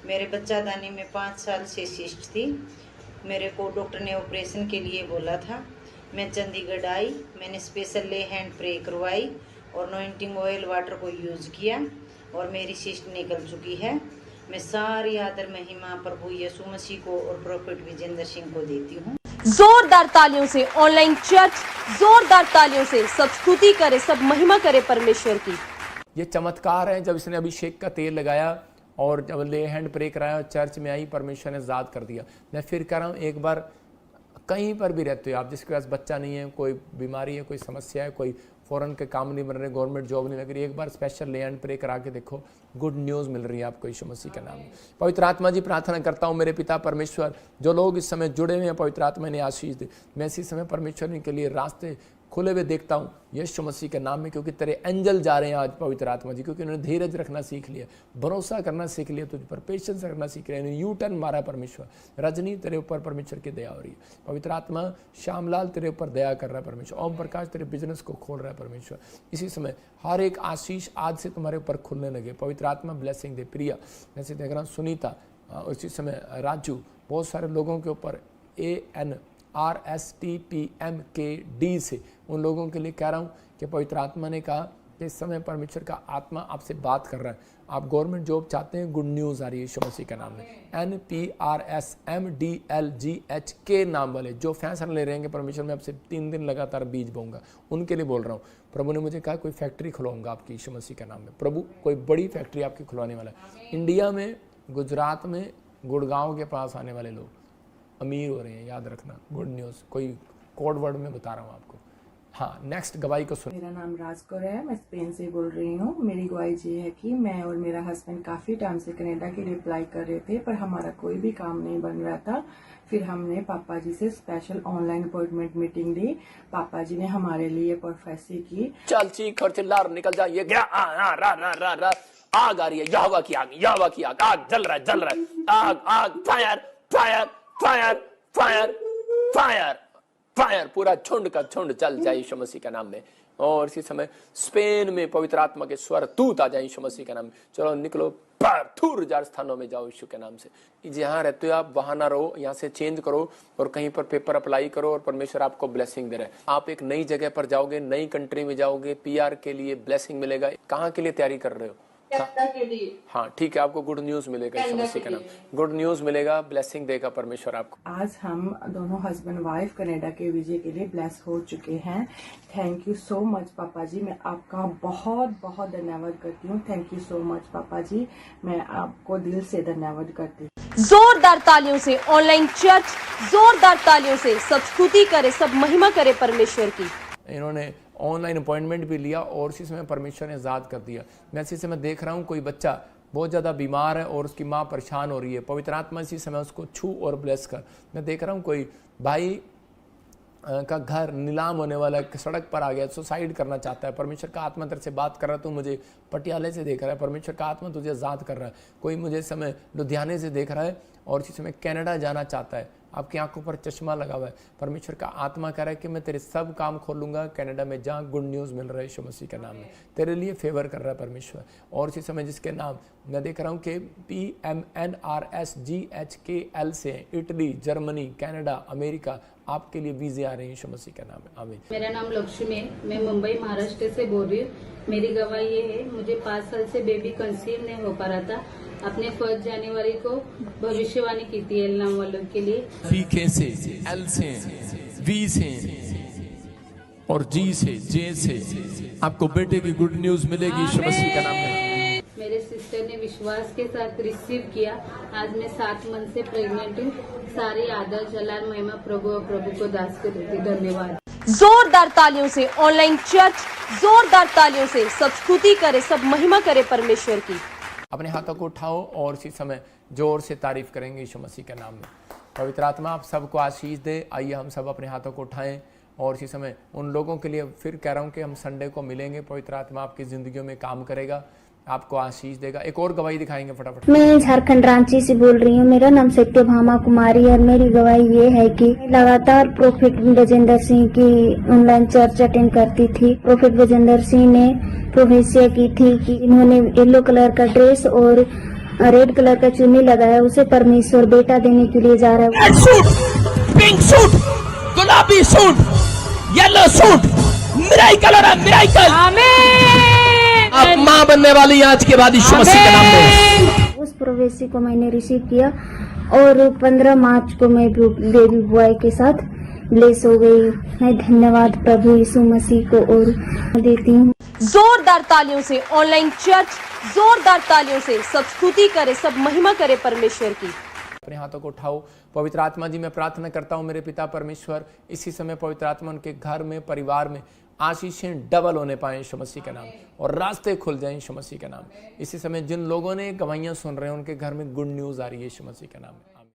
मेरे बच्चादानी में 5 साल से सिस्ट थी। मेरे को डॉक्टर ने ऑपरेशन के लिए बोला था। मैं चंडीगढ़ आई, मैंने स्पेशल ले हैंड प्रे करवाई और अनॉइंटिंग ऑयल वाटर को यूज़ किया और मेरी सिस्ट निकल चुकी है। मैं सारी आदर महिमा प्रभु यीशु मसीह को और प्रोफेट विजेंद्र सिंह को देती हूँ। जोरदार तालियों से ऑनलाइन चर्च, जोरदार तालियों से सब स्तुति करे, सब महिमा करे परमेश्वर की। ये चमत्कार है जब इसने अभिषेक का तेल लगाया और जब ले हैंड प्रे कराया, चर्च में आई, परमेश्वर ने आज़ाद कर दिया। मैं फिर कह रहा हूँ, एक बार कहीं पर भी रहते हो आप, जिसके पास बच्चा नहीं है, कोई बीमारी है, कोई समस्या है, कोई फ़ौरन के काम नहीं बन रहे, गवर्नमेंट जॉब नहीं लग रही, एक बार स्पेशल ले हैंड प्रे करा के देखो, गुड न्यूज़ मिल रही है आपको यीशु मसीह का नाम। पवित्र आत्मा जी प्रार्थना करता हूँ मेरे पिता परमेश्वर, जो लोग इस समय जुड़े हुए हैं, पवित्र आत्मा ने आशीष दे। मैं इसी समय परमेश्वर के लिए रास्ते खुले हुए देखता हूँ यीशु मसीह के नाम में, क्योंकि तेरे एंजल जा रहे हैं आज पवित्र आत्मा जी, क्योंकि उन्होंने धीरज रखना सीख लिया, भरोसा करना सीख लिया, तुझ पर पेशेंस रखना सीख लिया, यू टर्न मारा परमेश्वर। रजनी तेरे ऊपर परमेश्वर की दया हो रही है। पवित्र आत्मा श्यामलाल तेरे ऊपर दया कर रहा है परमेश्वर। ओम प्रकाश तेरे बिजनेस को खोल रहा है परमेश्वर। इसी समय हर एक आशीष आज से तुम्हारे ऊपर खुलने लगे। पवित्र आत्मा ब्लेसिंग दे। प्रिया जैसे देख रहा हूँ, सुनीता, इसी समय राजू, बहुत सारे लोगों के ऊपर ANRSTPMKD से उन लोगों के लिए कह रहा हूँ कि पवित्र आत्मा ने कहा कि इस समय परमेश्वर का आत्मा आपसे बात कर रहा है। आप गवर्नमेंट जॉब चाहते हैं, गुड न्यूज़ आ रही है यीशु मसीह का नाम में। NPRSMDLGHK नाम वाले जो फैसला ले रहे हैं कि परमेश्वर मैं आपसे 3 दिन लगातार बीज बोऊंगा, उनके लिए बोल रहा हूँ। प्रभु ने मुझे कहा कोई फैक्ट्री खुलवाऊंगा आपकी यीशु मसीह के नाम में। प्रभु कोई बड़ी फैक्ट्री आपकी खुलवाने वाला है। इंडिया में, गुजरात में, गुड़गांव के पास आने वाले लोग अमीर हो रहे हैं, याद रखना। गुड न्यूज़, कोई कोड वर्ड में बता रहा हूँ आपको। हाँ, नेक्स्ट गवाही को सुन। मेरा नाम राजकौर है, मैं स्पेन से बोल रही हूँ। मेरी गवाही ये है कि मैं और मेरा हस्बैंड काफ़ी टाइम से कनाडा की रिप्लाई कर रहे थे, पर हमारा कोई भी काम नहीं बन रहा था। फिर हमने पापा जी से स्पेशल ऑनलाइन अपॉइंटमेंट मीटिंग ली। पापा जी ने हमारे लिए प्रोफेसी की। चल चीख और चिल्ला और निकल जा, ये गया आग आ रही है, यहोवा की आग, यहोवा की आग, आग जल रहा है, जल रहा है, आग आग, fire fire fire fire fire fire, पूरा झुंड का झुंड जल जाए यीशु मसीह के नाम में। और इसी समय स्पेन में पवित्र आत्मा के स्वर दूत आ जाए यीशु मसीह के नाम में। चलो निकलो, थूर जार स्थानों में जाओ यीशु के नाम से। जहाँ रहते हो आप वहां ना रहो, यहाँ से चेंज करो और कहीं पर पेपर अप्लाई करो और परमेश्वर आपको ब्लेसिंग दे रहा है। आप एक नई जगह पर जाओगे, नई कंट्री में जाओगे, PR के लिए ब्लेसिंग मिलेगा। कहाँ के लिए तैयारी कर रहे हो? के लिए। हाँ ठीक है, आपको गुड न्यूज मिलेगा यीशु मसीह के नाम, गुड न्यूज मिलेगा, ब्लेसिंग देगा परमेश्वर आपको। आज हम दोनों हस्बैंड वाइफ कनाडा के वीजे के लिए ब्लेस हो चुके हैं। थैंक यू सो मच पापा जी, मैं आपका बहुत बहुत धन्यवाद करती हूँ। थैंक यू सो मच पापा जी, मैं आपको दिल से धन्यवाद करती हूँ। जोरदार तालियों से ऑनलाइन चर्च, जोरदार तालियों से सब स्तुति करे, सब महिमा करे परमेश्वर की। इन्होंने ऑनलाइन अपॉइंटमेंट भी लिया और इसी समय परमेश्वर ने आज़ाद कर दिया। मैं इसी समय देख रहा हूँ कोई बच्चा बहुत ज़्यादा बीमार है और उसकी माँ परेशान हो रही है। पवित्र आत्मा इसी समय उसको छू और ब्लेस कर। मैं देख रहा हूँ कोई भाई का घर नीलाम होने वाला है, सड़क पर आ गया, सुसाइड करना चाहता है। परमेश्वर का आत्मा तेरे से बात कर रहा है, तू मुझे पटियाले से देख रहा है, परमेश्वर का आत्मा तुझे आज़ाद कर रहा है। कोई मुझे इस समय लुधियाने से देख रहा है और इसी समय कनाडा जाना चाहता है, आपकी आंखों पर चश्मा लगा हुआ है। परमेश्वर का आत्मा कह रहा है कि मैं तेरे सब काम खोलूंगा, कनाडा में जहाँ गुड न्यूज़ मिल रहा है यीशु मसीह के नाम में, तेरे लिए फेवर कर रहा है परमेश्वर। और इसी समय जिसके नाम मैं देख रहा हूँ कि PMNRSGHKL से इटली, जर्मनी, कनाडा, अमेरिका, आपके लिए वीजे आ रहे हैं यीशु मसीह के नाम में, आमीन। मेरा नाम लक्ष्मी है, मैं मुंबई महाराष्ट्र से बोल रही हूँ। मेरी गवाही ये है, मुझे 5 साल से बेबी कंसीव नहीं हो पा रहा था। अपने 1 जनवरी को भविष्यवाणी की थी एल नाम वालों के लिए। VK से, L से, V से और G से, J से आपको बेटे की गुड न्यूज मिलेगी यीशु मसीह के नाम में। मेरे सिस्टर ने विश्वास के साथ रिसीव किया। आज मैं 7 मंथ से प्रेग्नेंट हूँ। सारी आदर जलाल महिमा प्रभु और प्रभु को दास को देती। धन्यवाद। जोरदार तालियों से ऑनलाइन चर्च, जोरदार तालियों से सब स्तुति करे, सब महिमा करे परमेश्वर की। अपने हाथों को उठाओ और इसी समय जोर से तारीफ करेंगे यीशु मसीह के नाम में। पवित्र आत्मा आप सबको आशीष दे। आइए हम सब अपने हाथों को उठाएं और इसी समय उन लोगों के लिए फिर कह रहा हूं कि हम संडे को मिलेंगे। पवित्र आत्मा आपकी जिंदगियों में काम करेगा, आपको आशीष देगा। एक और गवाही दिखाएंगे फटाफट। मैं झारखंड रांची से बोल रही हूँ। मेरा नाम सत्यभामा कुमारी है। मेरी गवाही ये है कि लगातार प्रोफेट बजेंद्र सिंह की ऑनलाइन चर्च अटेंड करती थी। प्रोफेट बजेंद्र सिंह ने प्रोफेसिया की थी कि इन्होंने येलो कलर का ड्रेस और रेड कलर का चुन्नी लगाया, उसे परमेश्वर बेटा देने के लिए जा रहा है। सूट, पिंक सूट, गुलाबी सूट, येलो सूट, मिराइकल है, मिराइकल। आमीन। आप माँ बनने वाली आज के बाद यीशु मसीह के नाम में। उस प्रोफेसी को मैंने रिसीव किया और 15 मार्च को मैं बेबी बॉय के साथ ब्लेस हो गई। मैं धन्यवाद प्रभु यीशु मसीह को और देती हूँ। जोरदार तालियों से ऑनलाइन चर्च, जोरदार तालियों से सब स्तुति करे, सब महिमा करे परमेश्वर की। अपने हाथों को उठाओ। पवित्र आत्मा जी मैं प्रार्थना करता हूँ मेरे पिता परमेश्वर, इसी समय पवित्र आत्मा उनके घर में, परिवार में आशीषें डबल होने पाए यीशु मसीह के नाम, और रास्ते खुल जाएं यीशु मसीह के नाम। इसी समय जिन लोगों ने गवाहियां सुन रहे हैं उनके घर में गुड न्यूज आ रही है यीशु मसीह के नाम में।